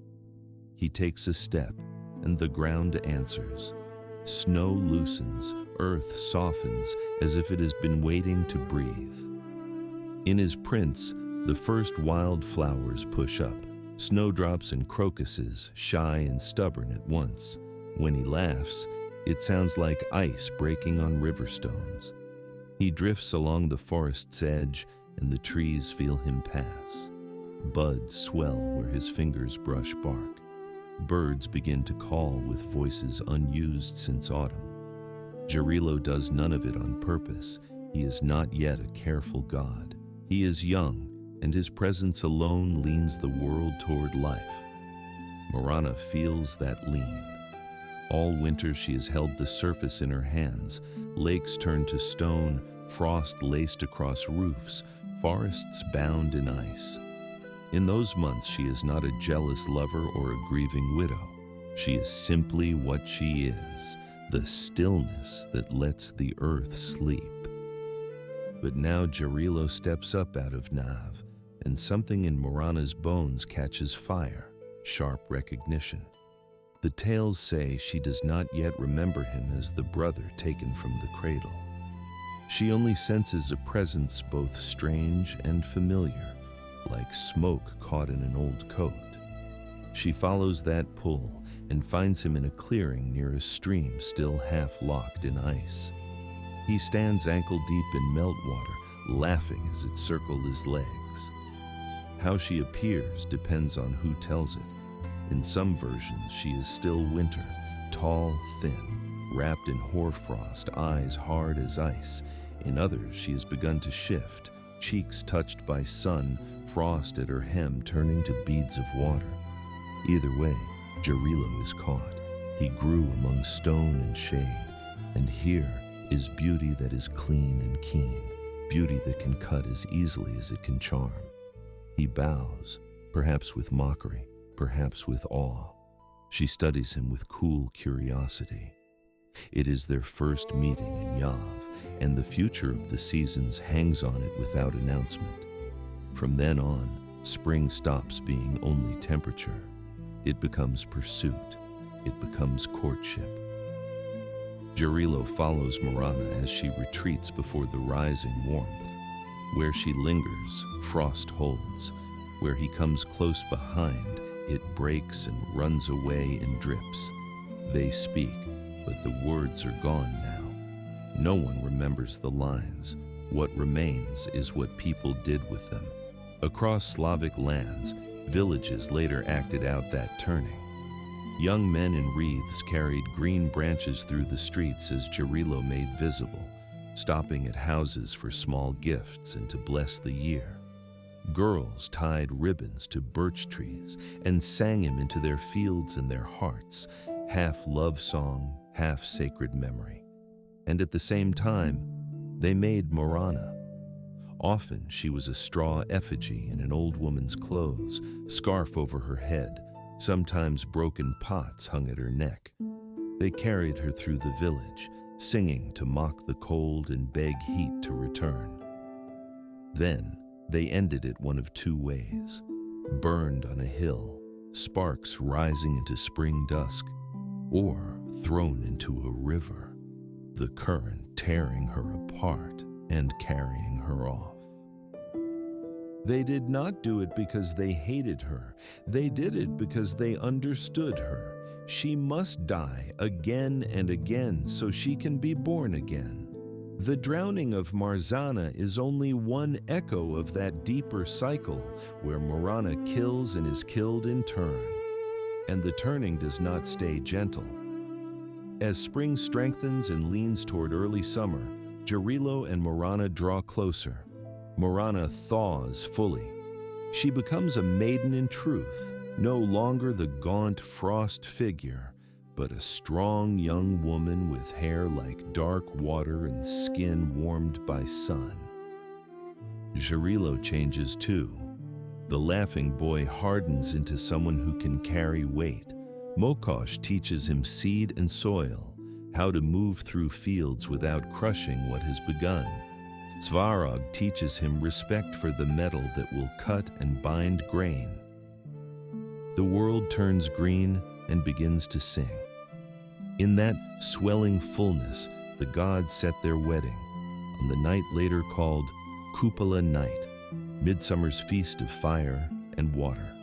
He takes a step, and the ground answers. Snow loosens, earth softens, as if it has been waiting to breathe. In his prints, the first wild flowers push up, snowdrops and crocuses, shy and stubborn at once. When he laughs, it sounds like ice breaking on river stones. He drifts along the forest's edge, and the trees feel him pass. Buds swell where his fingers brush bark. Birds begin to call with voices unused since autumn. Jarilo does none of it on purpose. He is not yet a careful god. He is young, and his presence alone leans the world toward life. Morana feels that lean. All winter she has held the surface in her hands. Lakes turned to stone, frost laced across roofs, forests bound in ice. In those months she is not a jealous lover or a grieving widow. She is simply what she is, the stillness that lets the earth sleep. But now Jarilo steps up out of Nav, and something in Morana's bones catches fire, sharp recognition. The tales say she does not yet remember him as the brother taken from the cradle. She only senses a presence both strange and familiar, like smoke caught in an old coat. She follows that pull and finds him in a clearing near a stream still half locked in ice. He stands ankle-deep in meltwater, laughing as it circles his legs. How she appears depends on who tells it. In some versions, she is still winter, tall, thin, wrapped in hoarfrost, eyes hard as ice. In others, she has begun to shift, cheeks touched by sun, frost at her hem turning to beads of water. Either way, Jarilo is caught. He grew among stone and shade, and here is beauty that is clean and keen, beauty that can cut as easily as it can charm. He bows, perhaps with mockery, perhaps with awe. She studies him with cool curiosity. It is their first meeting in Yav, and the future of the seasons hangs on it without announcement. From then on, spring stops being only temperature. It becomes pursuit. It becomes courtship. Jarilo follows Morana as she retreats before the rising warmth. Where she lingers, frost holds. Where he comes close behind, it breaks and runs away and drips. They speak, but the words are gone now. No one remembers the lines. What remains is what people did with them. Across Slavic lands, villages later acted out that turning. Young men in wreaths carried green branches through the streets as Jarilo made visible, stopping at houses for small gifts and to bless the year. Girls tied ribbons to birch trees and sang him into their fields and their hearts, half love song, half sacred memory. And at the same time, they made Morana. Often she was a straw effigy in an old woman's clothes, scarf over her head. Sometimes broken pots hung at her neck. They carried her through the village, singing to mock the cold and beg heat to return. Then they ended it one of two ways: burned on a hill, sparks rising into spring dusk, or thrown into a river, the current tearing her apart and carrying her off. They did not do it because they hated her. They did it because they understood her. She must die again and again so she can be born again. The drowning of Marzana is only one echo of that deeper cycle where Morana kills and is killed in turn. And the turning does not stay gentle. As spring strengthens and leans toward early summer, Jarilo and Morana draw closer. Morana thaws fully. She becomes a maiden in truth, no longer the gaunt frost figure, but a strong young woman with hair like dark water and skin warmed by sun. Jarilo changes too. The laughing boy hardens into someone who can carry weight. Mokosh teaches him seed and soil, how to move through fields without crushing what has begun. Svarog teaches him respect for the metal that will cut and bind grain. The world turns green and begins to sing. In that swelling fullness, the gods set their wedding, on the night later called Cupola Night, midsummer's feast of fire and water.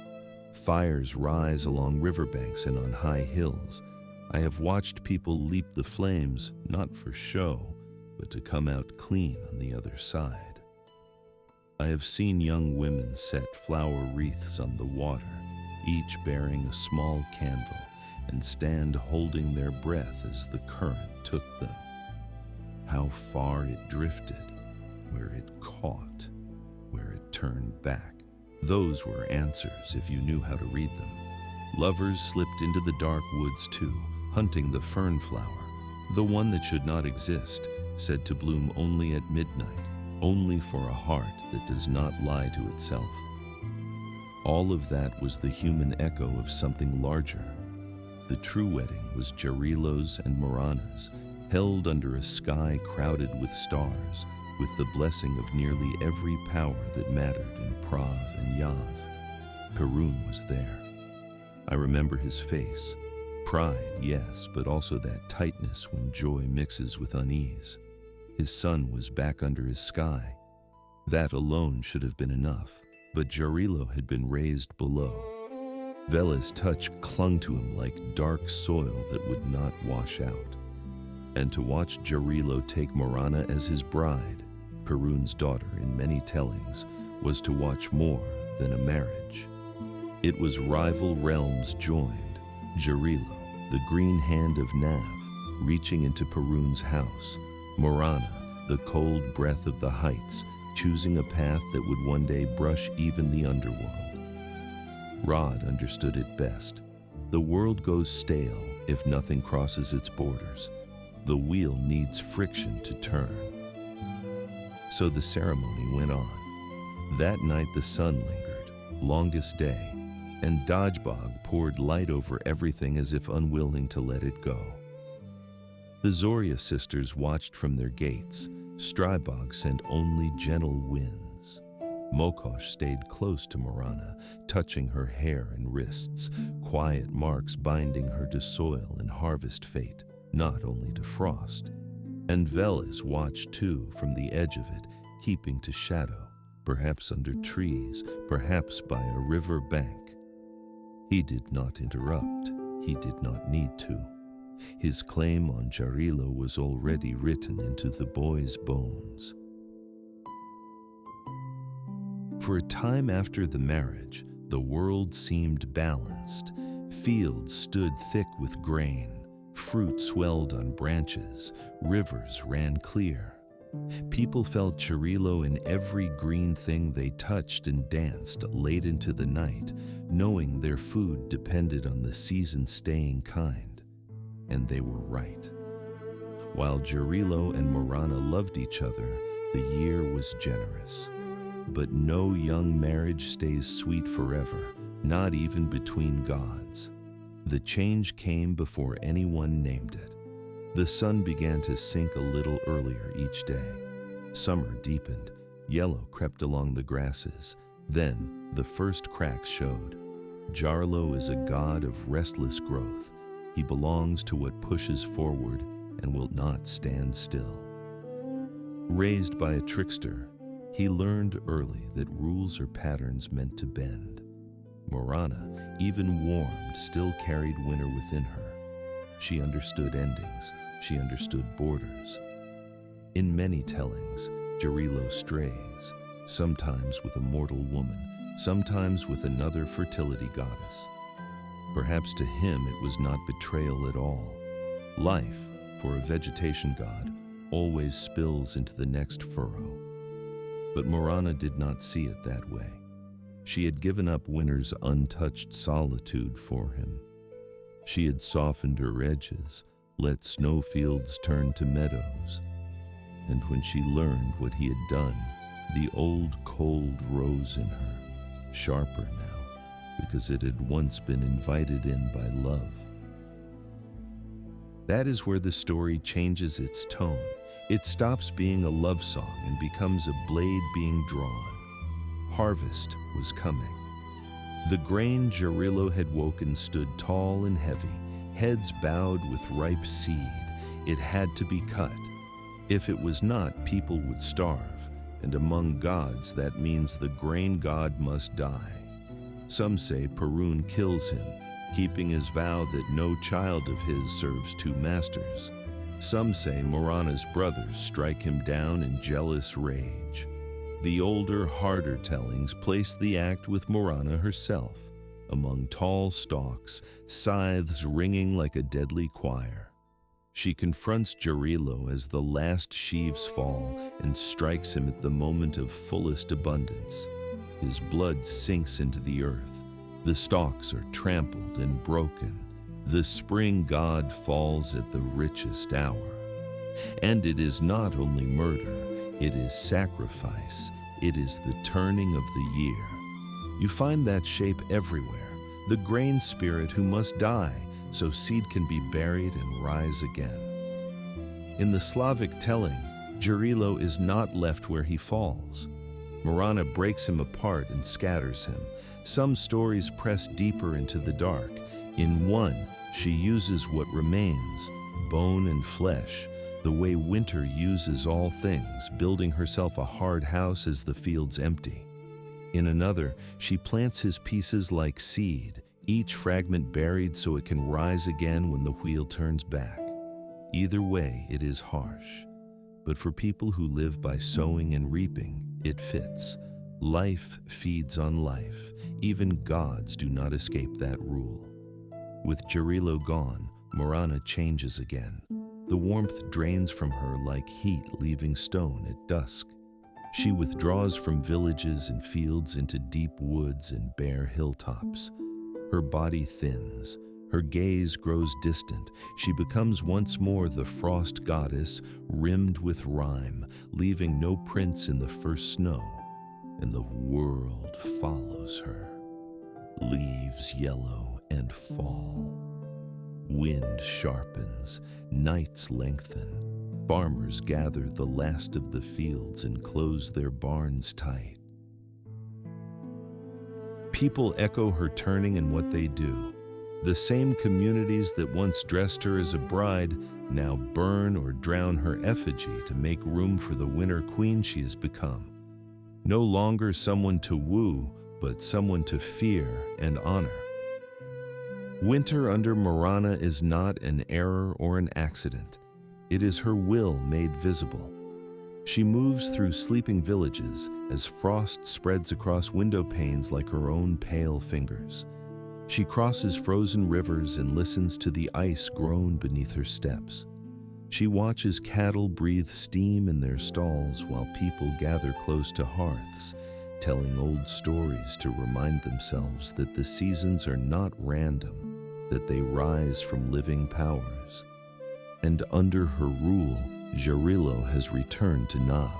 Fires rise along riverbanks and on high hills. I have watched people leap the flames, not for show, but to come out clean on the other side. I have seen young women set flower wreaths on the water, each bearing a small candle, and stand holding their breath as the current took them. How far it drifted, where it caught, where it turned back. Those were answers if you knew how to read them. Lovers slipped into the dark woods too, hunting the fern flower, the one that should not exist, said to bloom only at midnight, only for a heart that does not lie to itself. All of that was the human echo of something larger. The true wedding was Jarilo's and Morana's, held under a sky crowded with stars, with the blessing of nearly every power that mattered in Prav and Yav. Perun was there. I remember his face. Pride, yes, but also that tightness when joy mixes with unease. His sun was back under his sky. That alone should have been enough, but Jarilo had been raised below. Veles' touch clung to him like dark soil that would not wash out. And to watch Jarilo take Morana as his bride, Perun's daughter in many tellings, was to watch more than a marriage. It was rival realms joined. Jarilo, the green hand of Nav, reaching into Perun's house. Morana, the cold breath of the heights, choosing a path that would one day brush even the underworld. Rod understood it best. The world goes stale if nothing crosses its borders. The wheel needs friction to turn. So the ceremony went on. That night the sun lingered, longest day, and Dazhbog poured light over everything as if unwilling to let it go. The Zoria sisters watched from their gates. Dazhbog sent only gentle winds. Mokosh stayed close to Morana, touching her hair and wrists, quiet marks binding her to soil and harvest fate, not only to frost. And Veles watched too from the edge of it, keeping to shadow, perhaps under trees, perhaps by a river bank. He did not interrupt. He did not need to. His claim on Jarilo was already written into the boy's bones. For a time after the marriage, the world seemed balanced. Fields stood thick with grain, fruit swelled on branches, rivers ran clear. People felt Jarilo in every green thing they touched and danced late into the night, knowing their food depended on the season-staying kind. And they were right. While Jarilo and Morana loved each other, the year was generous. But no young marriage stays sweet forever, not even between gods. The change came before anyone named it. The sun began to sink a little earlier each day. Summer deepened, yellow crept along the grasses. Then the first cracks showed. Jarilo is a god of restless growth. He belongs to what pushes forward and will not stand still. Raised by a trickster, he learned early that rules are patterns meant to bend. Morana, even warmed, still carried winter within her. She understood endings. She understood borders. In many tellings, Jarilo strays, sometimes with a mortal woman, sometimes with another fertility goddess. Perhaps to him it was not betrayal at all. Life, for a vegetation god, always spills into the next furrow. But Morana did not see it that way. She had given up winter's untouched solitude for him. She had softened her edges, let snowfields turn to meadows. And when she learned what he had done, the old cold rose in her, sharper now, because it had once been invited in by love. That is where the story changes its tone. It stops being a love song and becomes a blade being drawn. Harvest was coming. The grain Jarilo had woken stood tall and heavy, heads bowed with ripe seed. It had to be cut. If it was not, people would starve, and among gods that means the grain god must die. Some say Perun kills him, keeping his vow that no child of his serves two masters. Some say Morana's brothers strike him down in jealous rage. The older, harder tellings place the act with Morana herself, among tall stalks, scythes ringing like a deadly choir. She confronts Jarilo as the last sheaves fall and strikes him at the moment of fullest abundance. His blood sinks into the earth. The stalks are trampled and broken. The spring god falls at the richest hour. And it is not only murder, it is sacrifice. It is the turning of the year. You find that shape everywhere. The grain spirit who must die so seed can be buried and rise again. In the Slavic telling, Jarilo is not left where he falls. Morana breaks him apart and scatters him. Some stories press deeper into the dark. In one, she uses what remains, bone and flesh, the way winter uses all things, building herself a hard house as the fields empty. In another, she plants his pieces like seed, each fragment buried so it can rise again when the wheel turns back. Either way, it is harsh. But for people who live by sowing and reaping, it fits. Life feeds on life. Even gods do not escape that rule. With Jarilo gone, Morana changes again. The warmth drains from her like heat leaving stone at dusk. She withdraws from villages and fields into deep woods and bare hilltops. Her body thins. Her gaze grows distant. She becomes once more the frost goddess, rimmed with rime, leaving no prints in the first snow. And the world follows her. Leaves yellow and fall. Wind sharpens, nights lengthen. Farmers gather the last of the fields and close their barns tight. People echo her turning and what they do. The same communities that once dressed her as a bride now burn or drown her effigy to make room for the winter queen she has become. No longer someone to woo, but someone to fear and honor. Winter under Morana is not an error or an accident. It is her will made visible. She moves through sleeping villages as frost spreads across window panes like her own pale fingers. She crosses frozen rivers and listens to the ice groan beneath her steps. She watches cattle breathe steam in their stalls while people gather close to hearths, telling old stories to remind themselves that the seasons are not random, that they rise from living powers. And under her rule, Jarilo has returned to Nav.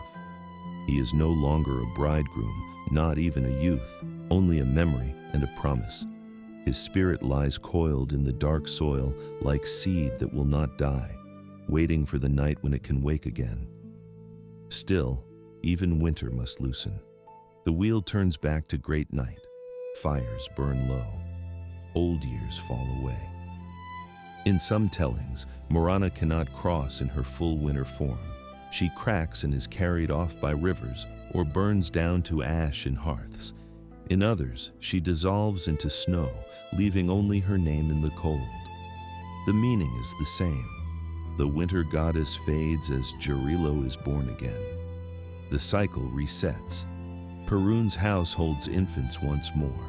He is no longer a bridegroom, not even a youth, only a memory and a promise. His spirit lies coiled in the dark soil like seed that will not die, waiting for the night when it can wake again. Still, even winter must loosen. The wheel turns back to great night. Fires burn low. Old years fall away. In some tellings, Morana cannot cross in her full winter form. She cracks and is carried off by rivers or burns down to ash in hearths. In others, she dissolves into snow, leaving only her name in the cold. The meaning is the same. The winter goddess fades as Jarilo is born again. The cycle resets. Perun's house holds infants once more.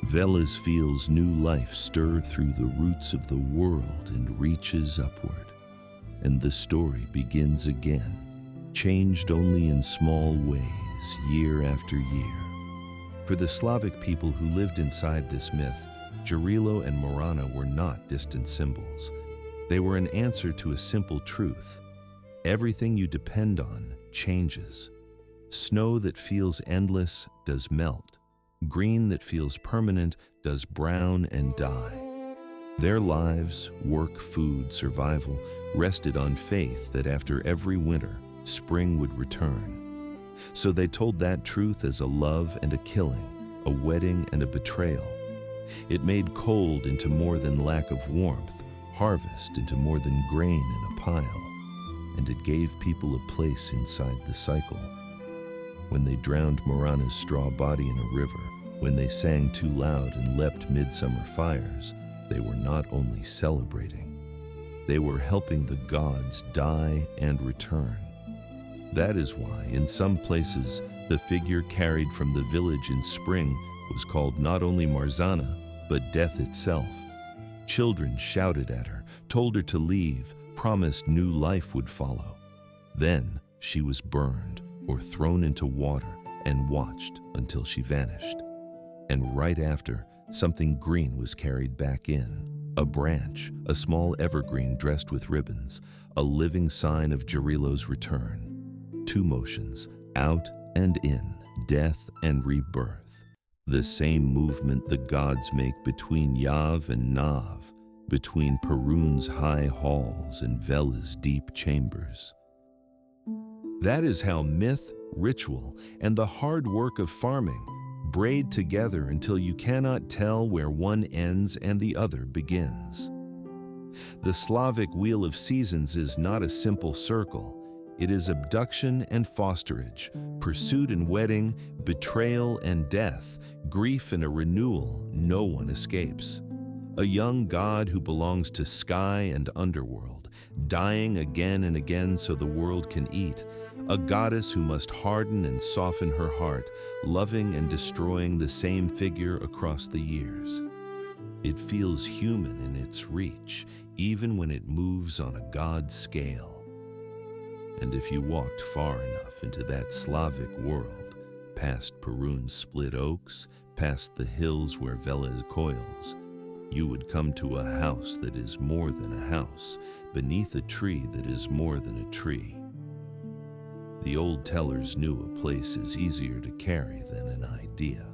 Veles feels new life stir through the roots of the world and reaches upward. And the story begins again, changed only in small ways, changes year after year. For the Slavic people who lived inside this myth, Jarilo and Morana were not distant symbols. They were an answer to a simple truth. Everything you depend on changes. Snow that feels endless does melt. Green that feels permanent does brown and die. Their lives, work, food, survival, rested on faith that after every winter, spring would return. So they told that truth as a love and a killing, a wedding and a betrayal. It made cold into more than lack of warmth, harvest into more than grain in a pile, and it gave people a place inside the cycle. When they drowned Morana's straw body in a river, when they sang too loud and leapt midsummer fires, they were not only celebrating, they were helping the gods die and return. That is why, in some places, the figure carried from the village in spring was called not only Marzana, but death itself. Children shouted at her, told her to leave, promised new life would follow. Then she was burned or thrown into water and watched until she vanished. And right after, something green was carried back in. A branch, a small evergreen dressed with ribbons, a living sign of Jarilo's return. Two motions, out and in, death and rebirth. The same movement the gods make between Yav and Nav, between Perun's high halls and Veles' deep chambers. That is how myth, ritual, and the hard work of farming braid together until you cannot tell where one ends and the other begins. The Slavic wheel of seasons is not a simple circle. It is abduction and fosterage, pursuit and wedding, betrayal and death, grief and a renewal no one escapes. A young god who belongs to sky and underworld, dying again and again so the world can eat. A goddess who must harden and soften her heart, loving and destroying the same figure across the years. It feels human in its reach, even when it moves on a god scale. And if you walked far enough into that Slavic world, past Perun's split oaks, past the hills where Veles coils, you would come to a house that is more than a house, beneath a tree that is more than a tree. The old tellers knew a place is easier to carry than an idea.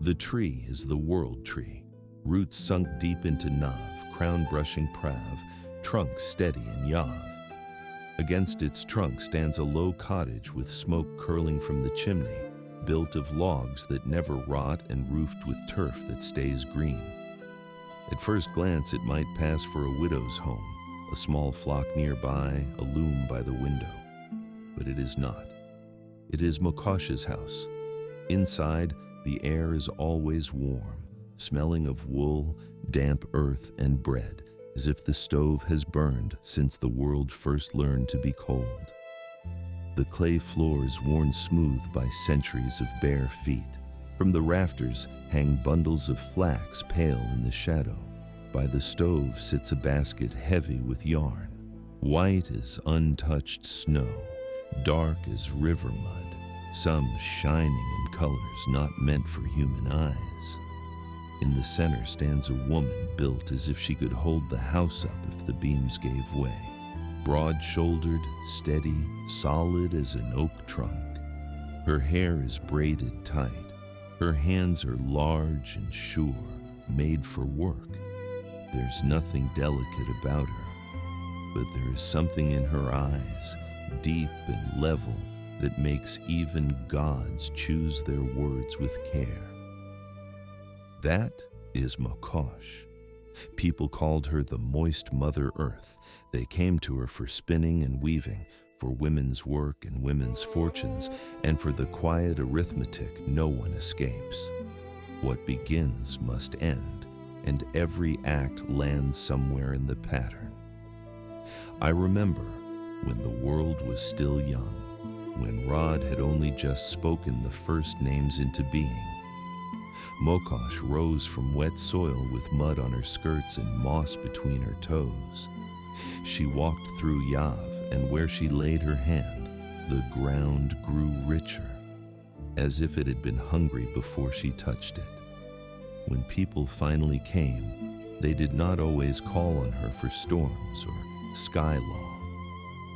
The tree is the world tree, roots sunk deep into Nav, crown brushing Prav, trunk steady in Yav. Against its trunk stands a low cottage with smoke curling from the chimney, built of logs that never rot and roofed with turf that stays green. At first glance, it might pass for a widow's home, a small flock nearby, a loom by the window. But it is not. It is Mokosh's house. Inside, the air is always warm, smelling of wool, damp earth, and bread, as if the stove has burned since the world first learned to be cold. The clay floor is worn smooth by centuries of bare feet. From the rafters hang bundles of flax pale in the shadow. By the stove sits a basket heavy with yarn, white as untouched snow, dark as river mud, some shining in colors not meant for human eyes. In the center stands a woman built as if she could hold the house up if the beams gave way. Broad-shouldered, steady, solid as an oak trunk. Her hair is braided tight. Her hands are large and sure, made for work. There's nothing delicate about her, but there is something in her eyes, deep and level, that makes even gods choose their words with care. That is Mokosh. People called her the moist Mother Earth. They came to her for spinning and weaving, for women's work and women's fortunes, and for the quiet arithmetic no one escapes. What begins must end, and every act lands somewhere in the pattern. I remember when the world was still young, when Rod had only just spoken the first names into being. Mokosh rose from wet soil with mud on her skirts and moss between her toes. She walked through Yav, and where she laid her hand, the ground grew richer, as if it had been hungry before she touched it. When people finally came, they did not always call on her for storms or sky law.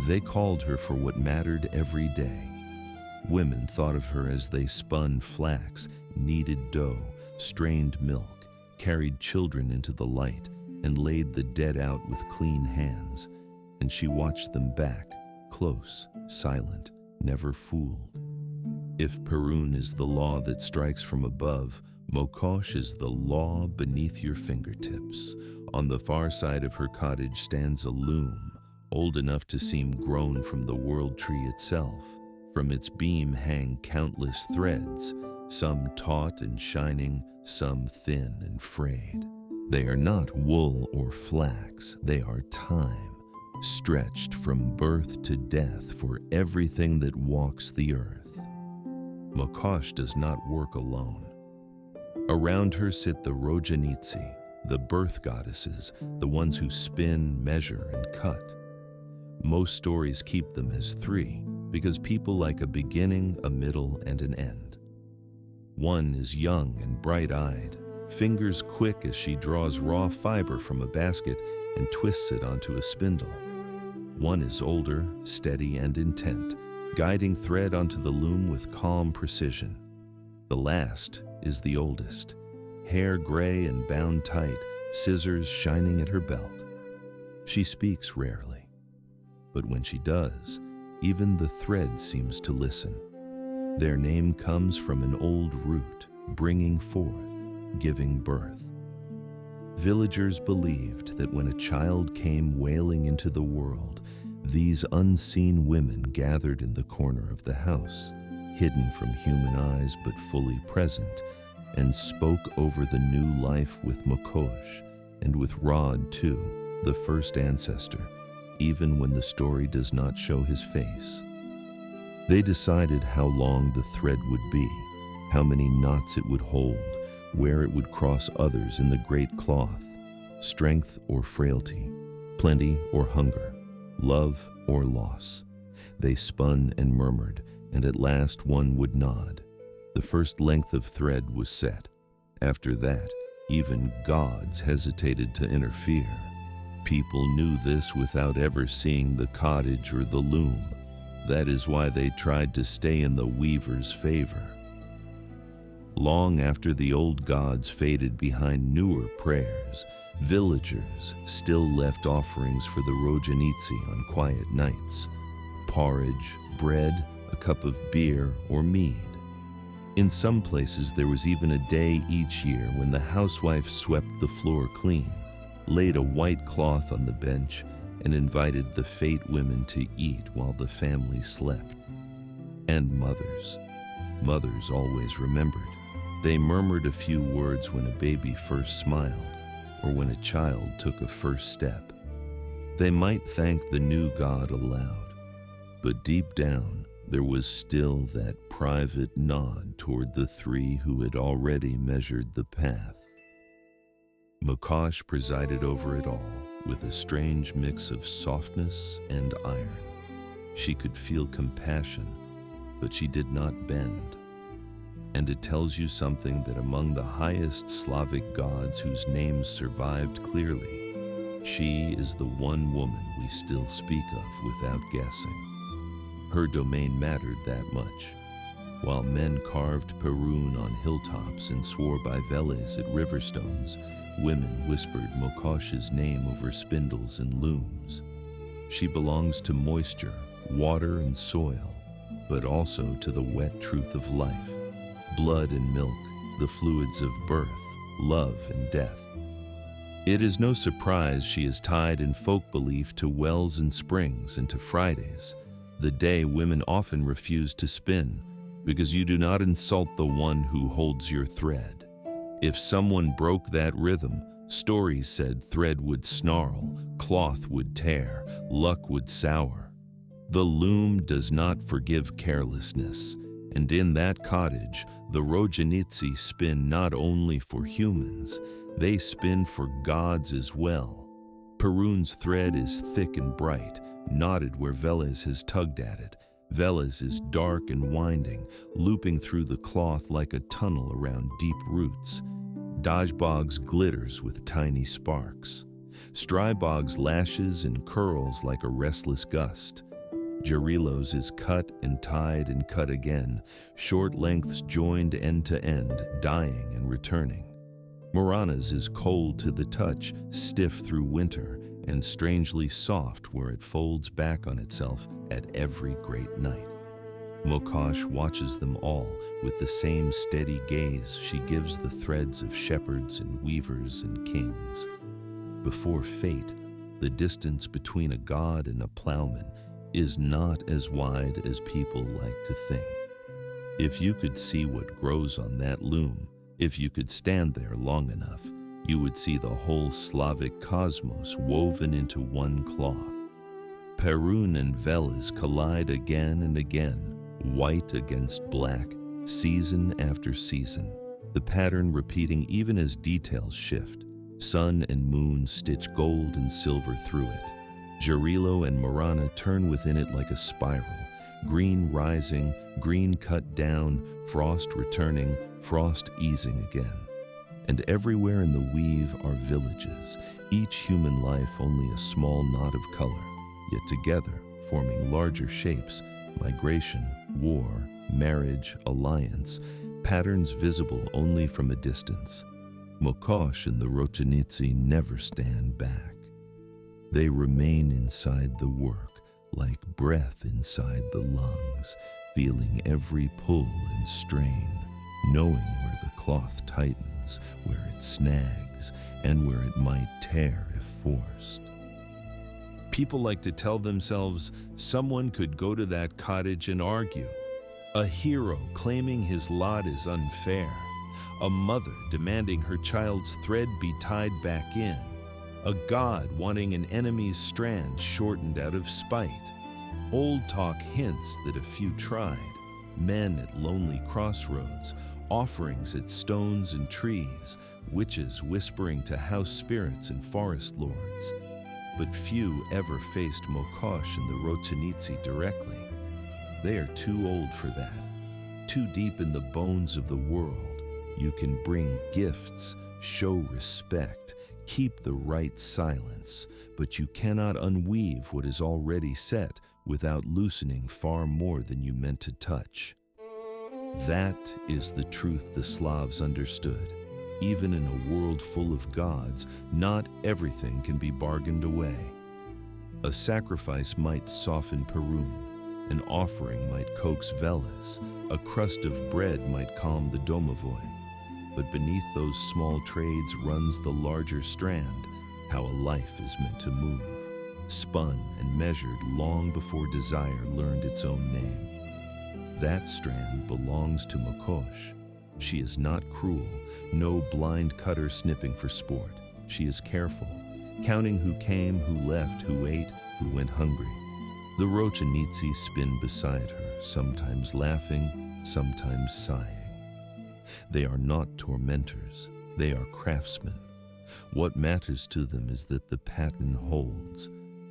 They called her for what mattered every day. Women thought of her as they spun flax, kneaded dough, strained milk, carried children into the light, and laid the dead out with clean hands. And she watched them back, close, silent, never fooled. If Perun is the law that strikes from above, Mokosh is the law beneath your fingertips. On the far side of her cottage stands a loom, old enough to seem grown from the world tree itself. From its beam hang countless threads, some taut and shining, some thin and frayed. They are not wool or flax, they are time, stretched from birth to death for everything that walks the earth. Mokosh does not work alone. Around her sit the Rojanitsi, the birth goddesses, the ones who spin, measure, and cut. Most stories keep them as three, because people like a beginning, a middle, and an end. One is young and bright-eyed, fingers quick as she draws raw fiber from a basket and twists it onto a spindle. One is older, steady, and intent, guiding thread onto the loom with calm precision. The last is the oldest, hair gray and bound tight, scissors shining at her belt. She speaks rarely, but when she does, even the thread seems to listen. Their name comes from an old root, bringing forth, giving birth. Villagers believed that when a child came wailing into the world, these unseen women gathered in the corner of the house, hidden from human eyes but fully present, and spoke over the new life with Mokosh, and with Rod too, the first ancestor, even when the story does not show his face. They decided how long the thread would be, how many knots it would hold, where it would cross others in the great cloth, strength or frailty, plenty or hunger, love or loss. They spun and murmured, and at last one would nod. The first length of thread was set. After that, even gods hesitated to interfere. People knew this without ever seeing the cottage or the loom. That is why they tried to stay in the weaver's favor. Long after the old gods faded behind newer prayers, villagers still left offerings for the Rojanitsi on quiet nights. Porridge, bread, a cup of beer, or mead. In some places there was even a day each year when the housewife swept the floor clean, laid a white cloth on the bench, and invited the fate women to eat while the family slept. And mothers. Mothers always remembered. They murmured a few words when a baby first smiled, or when a child took a first step. They might thank the new god aloud, but deep down, there was still that private nod toward the three who had already measured the path. Mokosh presided over it all with a strange mix of softness and iron. She could feel compassion, but she did not bend. And it tells you something that among the highest Slavic gods whose names survived clearly, she is the one woman we still speak of without guessing. Her domain mattered that much. While men carved Perun on hilltops and swore by Veles at riverstones, women whispered Mokosh's name over spindles and looms. She belongs to moisture, water, and soil, but also to the wet truth of life, blood and milk, the fluids of birth, love and death. It is no surprise she is tied in folk belief to wells and springs and to Fridays, the day women often refuse to spin, because you do not insult the one who holds your thread. If someone broke that rhythm, stories said thread would snarl, cloth would tear, luck would sour. The loom does not forgive carelessness, and in that cottage, the Rojanitsi spin not only for humans, they spin for gods as well. Perun's thread is thick and bright, knotted where Veles has tugged at it, Veles is dark and winding, looping through the cloth like a tunnel around deep roots. Dazhbog's glitters with tiny sparks. Strybog's lashes and curls like a restless gust. Jarilo's is cut and tied and cut again, short lengths joined end to end, dying and returning. Morana's is cold to the touch, stiff through winter, and strangely soft where it folds back on itself at every great night. Mokosh watches them all with the same steady gaze she gives the threads of shepherds and weavers and kings. Before fate, the distance between a god and a plowman is not as wide as people like to think. If you could see what grows on that loom, if you could stand there long enough, you would see the whole Slavic cosmos woven into one cloth. Perun and Veles collide again and again, white against black, season after season, the pattern repeating even as details shift. Sun and moon stitch gold and silver through it. Jarilo and Morana turn within it like a spiral, green rising, green cut down, frost returning, frost easing again. And everywhere in the weave are villages, each human life only a small knot of color, yet together forming larger shapes, migration, war, marriage, alliance, patterns visible only from a distance. Mokosh and the Rochenitsi never stand back. They remain inside the work, like breath inside the lungs, feeling every pull and strain, knowing where the cloth tightens, where it snags, and where it might tear if forced. People like to tell themselves someone could go to that cottage and argue. A hero claiming his lot is unfair. A mother demanding her child's thread be tied back in. A god wanting an enemy's strand shortened out of spite. Old talk hints that a few tried. Men at lonely crossroads, offerings at stones and trees, witches whispering to house spirits and forest lords. But few ever faced Mokosh and the Rochenitsi directly. They are too old for that, too deep in the bones of the world. You can bring gifts, show respect, keep the right silence, but you cannot unweave what is already set without loosening far more than you meant to touch. That is the truth the Slavs understood. Even in a world full of gods, not everything can be bargained away. A sacrifice might soften Perun, an offering might coax Veles, a crust of bread might calm the domovoi. But beneath those small trades runs the larger strand, how a life is meant to move, spun and measured long before desire learned its own name. That strand belongs to Mokosh. She is not cruel, no blind cutter snipping for sport. She is careful, counting who came, who left, who ate, who went hungry. The Rochenitsi spin beside her, sometimes laughing, sometimes sighing. They are not tormentors, they are craftsmen. What matters to them is that the pattern holds.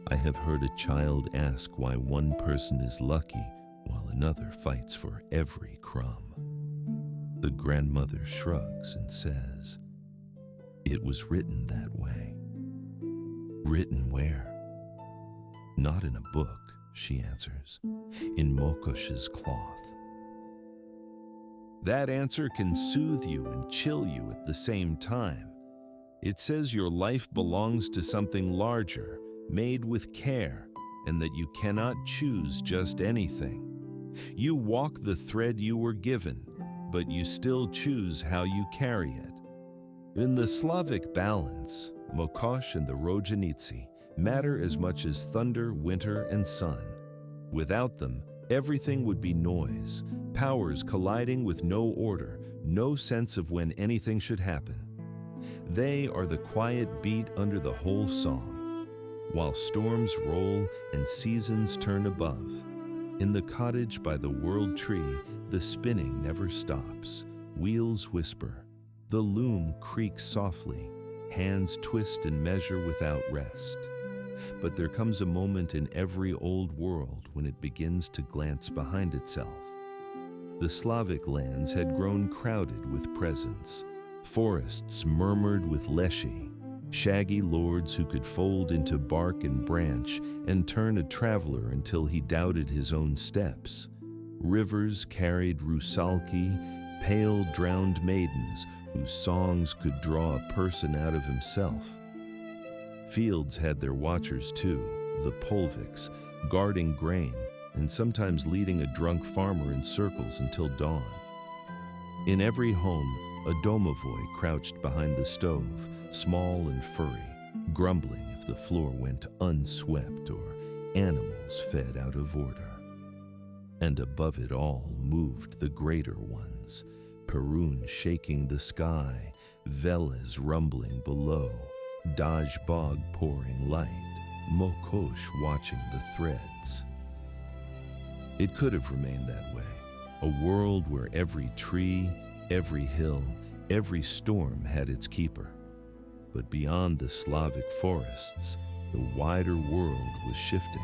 I have heard a child ask why one person is lucky while another fights for every crumb. The grandmother shrugs and says, "It was written that way." Written where? Not in a book, she answers, in Mokosh's cloth. That answer can soothe you and chill you at the same time. It says your life belongs to something larger, made with care, and that you cannot choose just anything. You walk the thread you were given, but you still choose how you carry it. In the Slavic balance, Mokosh and the Rochenitsi matter as much as thunder, winter, and sun. Without them, everything would be noise, powers colliding with no order, no sense of when anything should happen. They are the quiet beat under the whole song, while storms roll and seasons turn above. In the cottage by the world tree, the spinning never stops. Wheels whisper, the loom creaks softly, hands twist and measure without rest. But there comes a moment in every old world when it begins to glance behind itself. The Slavic lands had grown crowded with presence. Forests murmured with leshy, shaggy lords who could fold into bark and branch and turn a traveler until he doubted his own steps. Rivers carried rusalki, pale drowned maidens whose songs could draw a person out of himself. Fields had their watchers too, the polviks, guarding grain and sometimes leading a drunk farmer in circles until dawn. In every home, a domovoi crouched behind the stove, small and furry, grumbling if the floor went unswept or animals fed out of order. And above it all moved the greater ones, Perun shaking the sky, Veles rumbling below, Dazhbog pouring light, Mokosh watching the threads. It could have remained that way, a world where every tree, every hill, every storm had its keeper. But beyond the Slavic forests, the wider world was shifting.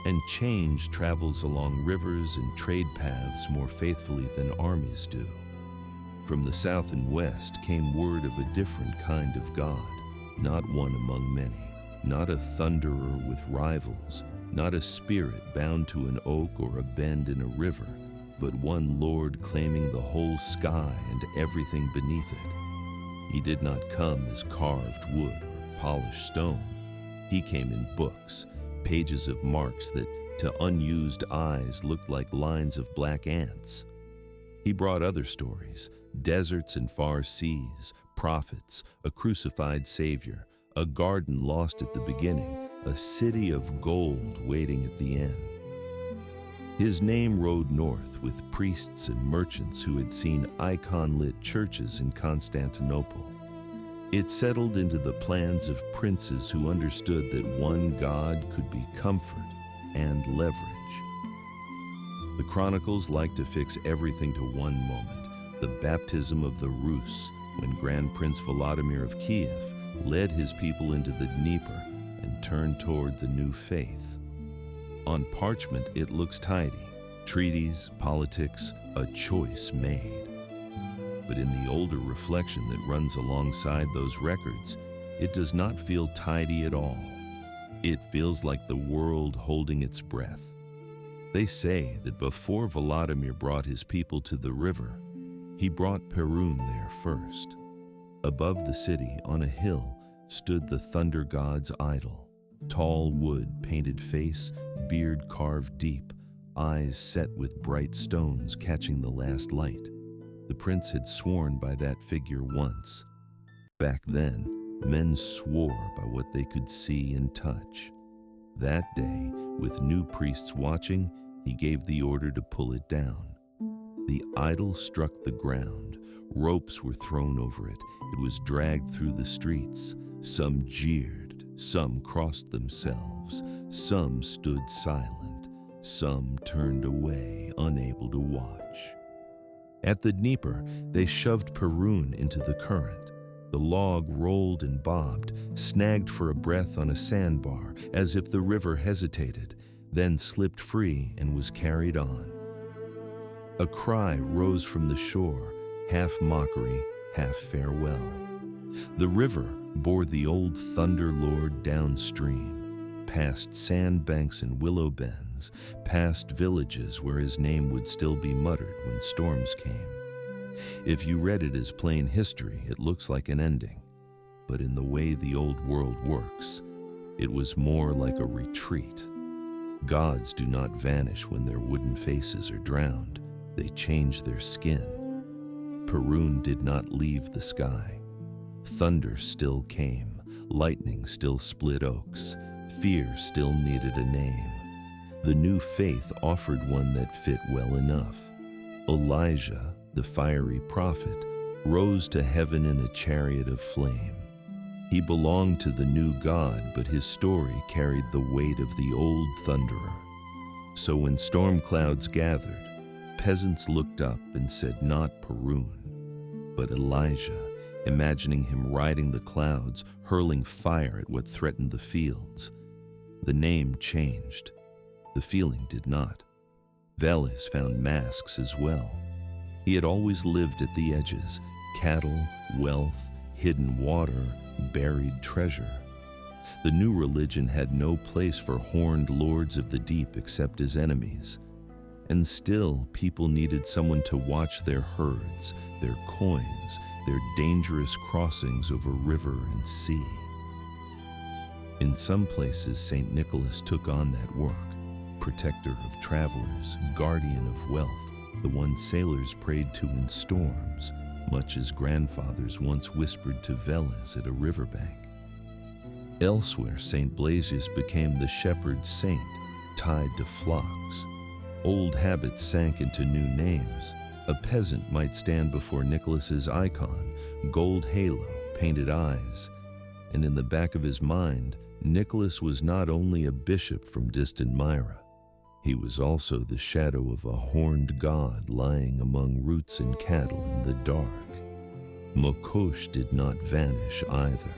And change travels along rivers and trade paths more faithfully than armies do. From the south and west came word of a different kind of god, not one among many, not a thunderer with rivals, not a spirit bound to an oak or a bend in a river, but one Lord claiming the whole sky and everything beneath it. He did not come as carved wood or polished stone. He came in books, pages of marks that to unused eyes looked like lines of black ants. He brought other stories, deserts and far seas, prophets, a crucified savior, a garden lost at the beginning, a city of gold waiting at the end. His name rode north with priests and merchants who had seen icon-lit churches in Constantinople. It settled into the plans of princes who understood that one God could be comfort and leverage. The chronicles like to fix everything to one moment, the baptism of the Rus, when Grand Prince Volodymyr of Kiev led his people into the Dnieper and turned toward the new faith. On parchment, it looks tidy, treaties, politics, a choice made. But in the older reflection that runs alongside those records, it does not feel tidy at all. It feels like the world holding its breath. They say that before Volodymyr brought his people to the river, he brought Perun there first. Above the city, on a hill, stood the thunder god's idol, tall wood, painted face, beard carved deep, eyes set with bright stones catching the last light. The prince had sworn by that figure once. Back then, men swore by what they could see and touch. That day, with new priests watching, he gave the order to pull it down. The idol struck the ground. Ropes were thrown over it. It was dragged through the streets. Some jeered, some crossed themselves, some stood silent, some turned away, unable to watch. At the Dnieper, they shoved Perun into the current. The log rolled and bobbed, snagged for a breath on a sandbar, as if the river hesitated, then slipped free and was carried on. A cry rose from the shore, half mockery, half farewell. The river bore the old Thunder Lord downstream, past sandbanks and willow bends, past villages where his name would still be muttered when storms came. If you read it as plain history, it looks like an ending. But in the way the old world works, it was more like a retreat. Gods do not vanish when their wooden faces are drowned. They change their skin. Perun did not leave the sky. Thunder still came, lightning still split oaks, fear still needed a name. The new faith offered one that fit well enough. Elijah, the fiery prophet, rose to heaven in a chariot of flame. He belonged to the new God, but his story carried the weight of the old thunderer. So when storm clouds gathered, peasants looked up and said, not Perun, but Elijah, imagining him riding the clouds, hurling fire at what threatened the fields. The name changed. The feeling did not. Veles found masks as well. He had always lived at the edges: cattle, wealth, hidden water, buried treasure. The new religion had no place for horned lords of the deep except as enemies. And still, people needed someone to watch their herds, their coins, their dangerous crossings over river and sea. In some places, St. Nicholas took on that work, protector of travelers, guardian of wealth, the one sailors prayed to in storms, much as grandfathers once whispered to Veles at a riverbank. Elsewhere, St. Blasius became the shepherd saint, tied to flocks. Old habits sank into new names. A peasant might stand before Nicholas's icon, gold halo, painted eyes, and in the back of his mind, Nicholas was not only a bishop from distant Myra, he was also the shadow of a horned god lying among roots and cattle in the dark. Mokosh did not vanish either.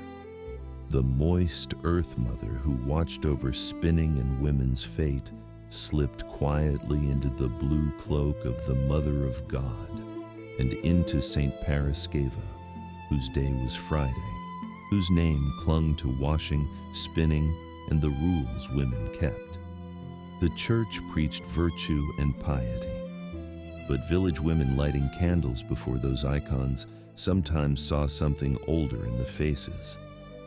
The moist earth mother who watched over spinning and women's fate slipped quietly into the blue cloak of the Mother of God and into St. Paraskeva, whose day was Friday, whose name clung to washing, spinning, and the rules women kept. The church preached virtue and piety, but village women lighting candles before those icons sometimes saw something older in the faces,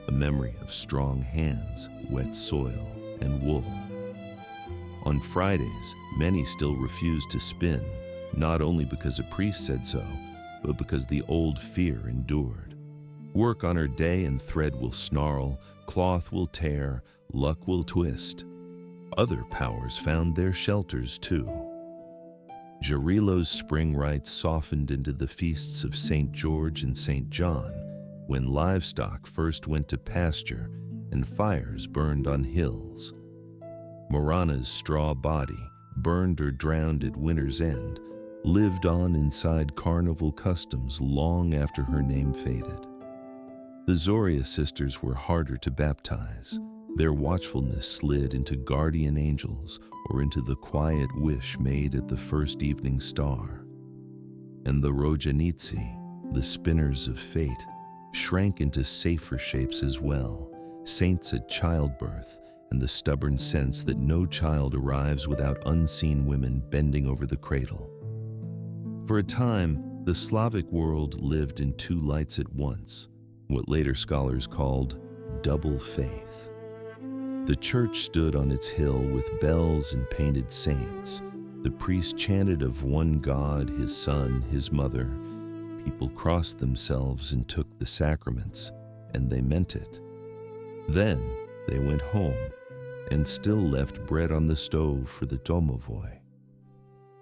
a memory of strong hands, wet soil, and wool. On Fridays, many still refused to spin, not only because a priest said so, but because the old fear endured. Work on her day and thread will snarl, cloth will tear, luck will twist. Other powers found their shelters too. Jarilo's spring rites softened into the feasts of St. George and St. John, when livestock first went to pasture and fires burned on hills. Morana's straw body, burned or drowned at winter's end, lived on inside carnival customs long after her name faded. The Zoria sisters were harder to baptize. Their watchfulness slid into guardian angels or into the quiet wish made at the first evening star. And the Rojanitsi, the spinners of fate, shrank into safer shapes as well, saints at childbirth, and the stubborn sense that no child arrives without unseen women bending over the cradle. For a time, the Slavic world lived in two lights at once, what later scholars called double faith. The church stood on its hill with bells and painted saints. The priest chanted of one God, his son, his mother. People crossed themselves and took the sacraments, and they meant it. Then they went home and still left bread on the stove for the domovoi.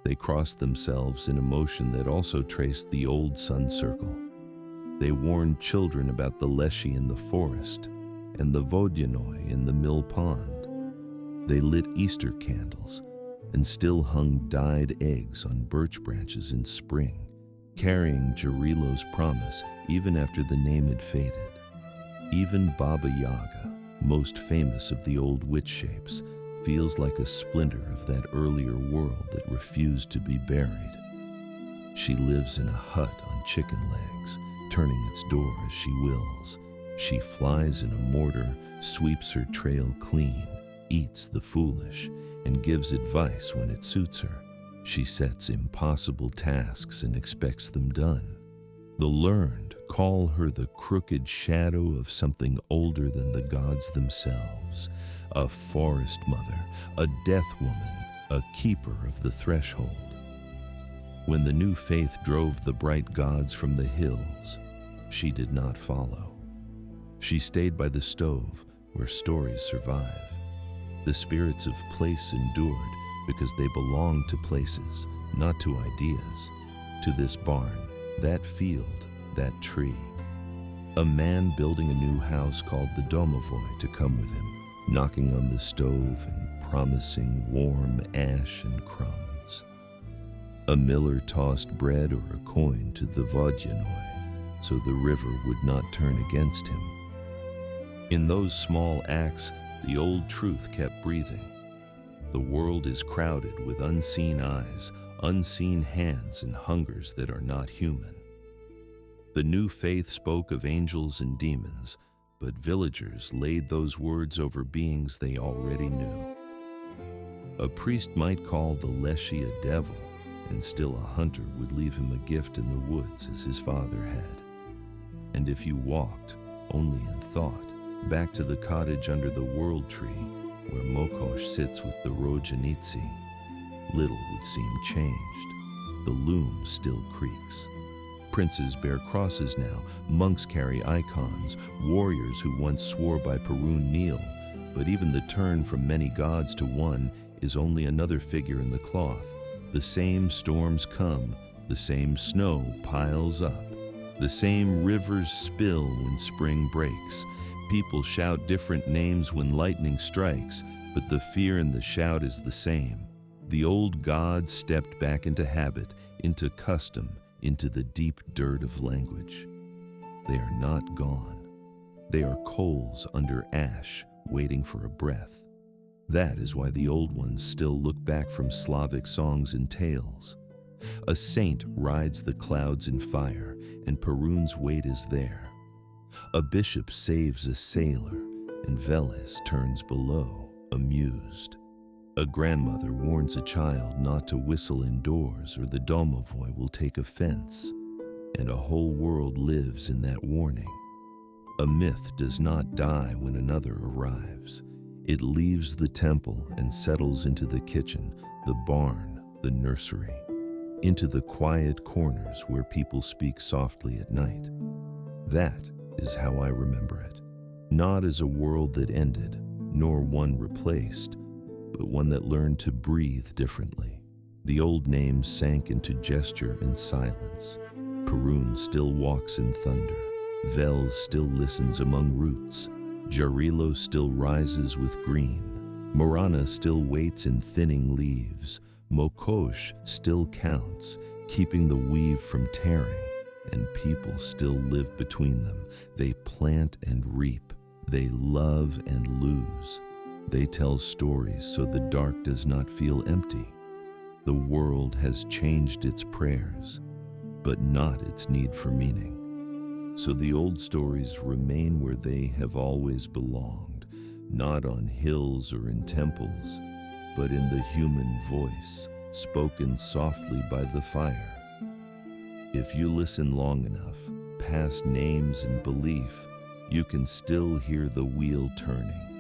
They crossed themselves in a motion that also traced the old sun circle. They warned children about the leshy in the forest and the vodyanoi in the mill pond. They lit Easter candles and still hung dyed eggs on birch branches in spring, carrying Jarilo's promise even after the name had faded. Even Baba Yaga, most famous of the old witch shapes, feels like a splinter of that earlier world that refused to be buried. She lives in a hut on chicken legs, turning its door as she wills. She flies in a mortar, sweeps her trail clean, eats the foolish, and gives advice when it suits her. She sets impossible tasks and expects them done. The learned call her the crooked shadow of something older than the gods themselves, a forest mother, a death woman, a keeper of the threshold. When the new faith drove the bright gods from the hills, she did not follow. She stayed by the stove where stories survive. The spirits of place endured because they belonged to places, not to ideas, to this barn, that field, that tree. A man building a new house called the domovoi to come with him, knocking on the stove and promising warm ash and crumbs. A miller tossed bread or a coin to the vodyanoi, so the river would not turn against him. In those small acts, the old truth kept breathing. The world is crowded with unseen eyes, unseen hands, and hungers that are not human. The new faith spoke of angels and demons, but villagers laid those words over beings they already knew. A priest might call the Leshy a devil, and still a hunter would leave him a gift in the woods as his father had. And if you walked, only in thought, back to the cottage under the world tree, where Mokosh sits with the Rojanitsi, little would seem changed. The loom still creaks. Princes bear crosses now, monks carry icons, warriors who once swore by Perun kneel, but even the turn from many gods to one is only another figure in the cloth. The same storms come, the same snow piles up, the same rivers spill when spring breaks. People shout different names when lightning strikes, but the fear in the shout is the same. The old gods stepped back into habit, into custom, into the deep dirt of language. They are not gone. They are coals under ash, waiting for a breath. That is why the old ones still look back from Slavic songs and tales. A saint rides the clouds in fire, and Perun's weight is there. A bishop saves a sailor, and Veles turns below, amused. A grandmother warns a child not to whistle indoors, or the domovoi will take offense, and a whole world lives in that warning. A myth does not die when another arrives. It leaves the temple and settles into the kitchen, the barn, the nursery, into the quiet corners where people speak softly at night. That is how I remember it. Not as a world that ended, nor one replaced, but one that learned to breathe differently. The old names sank into gesture and silence. Perun still walks in thunder. Veles still listens among roots. Jarilo still rises with green. Morana still waits in thinning leaves. Mokosh still counts, keeping the weave from tearing. And people still live between them. They plant and reap. They love and lose. They tell stories so the dark does not feel empty. The world has changed its prayers, but not its need for meaning. So the old stories remain where they have always belonged, not on hills or in temples, but in the human voice, spoken softly by the fire. If you listen long enough, past names and belief, you can still hear the wheel turning,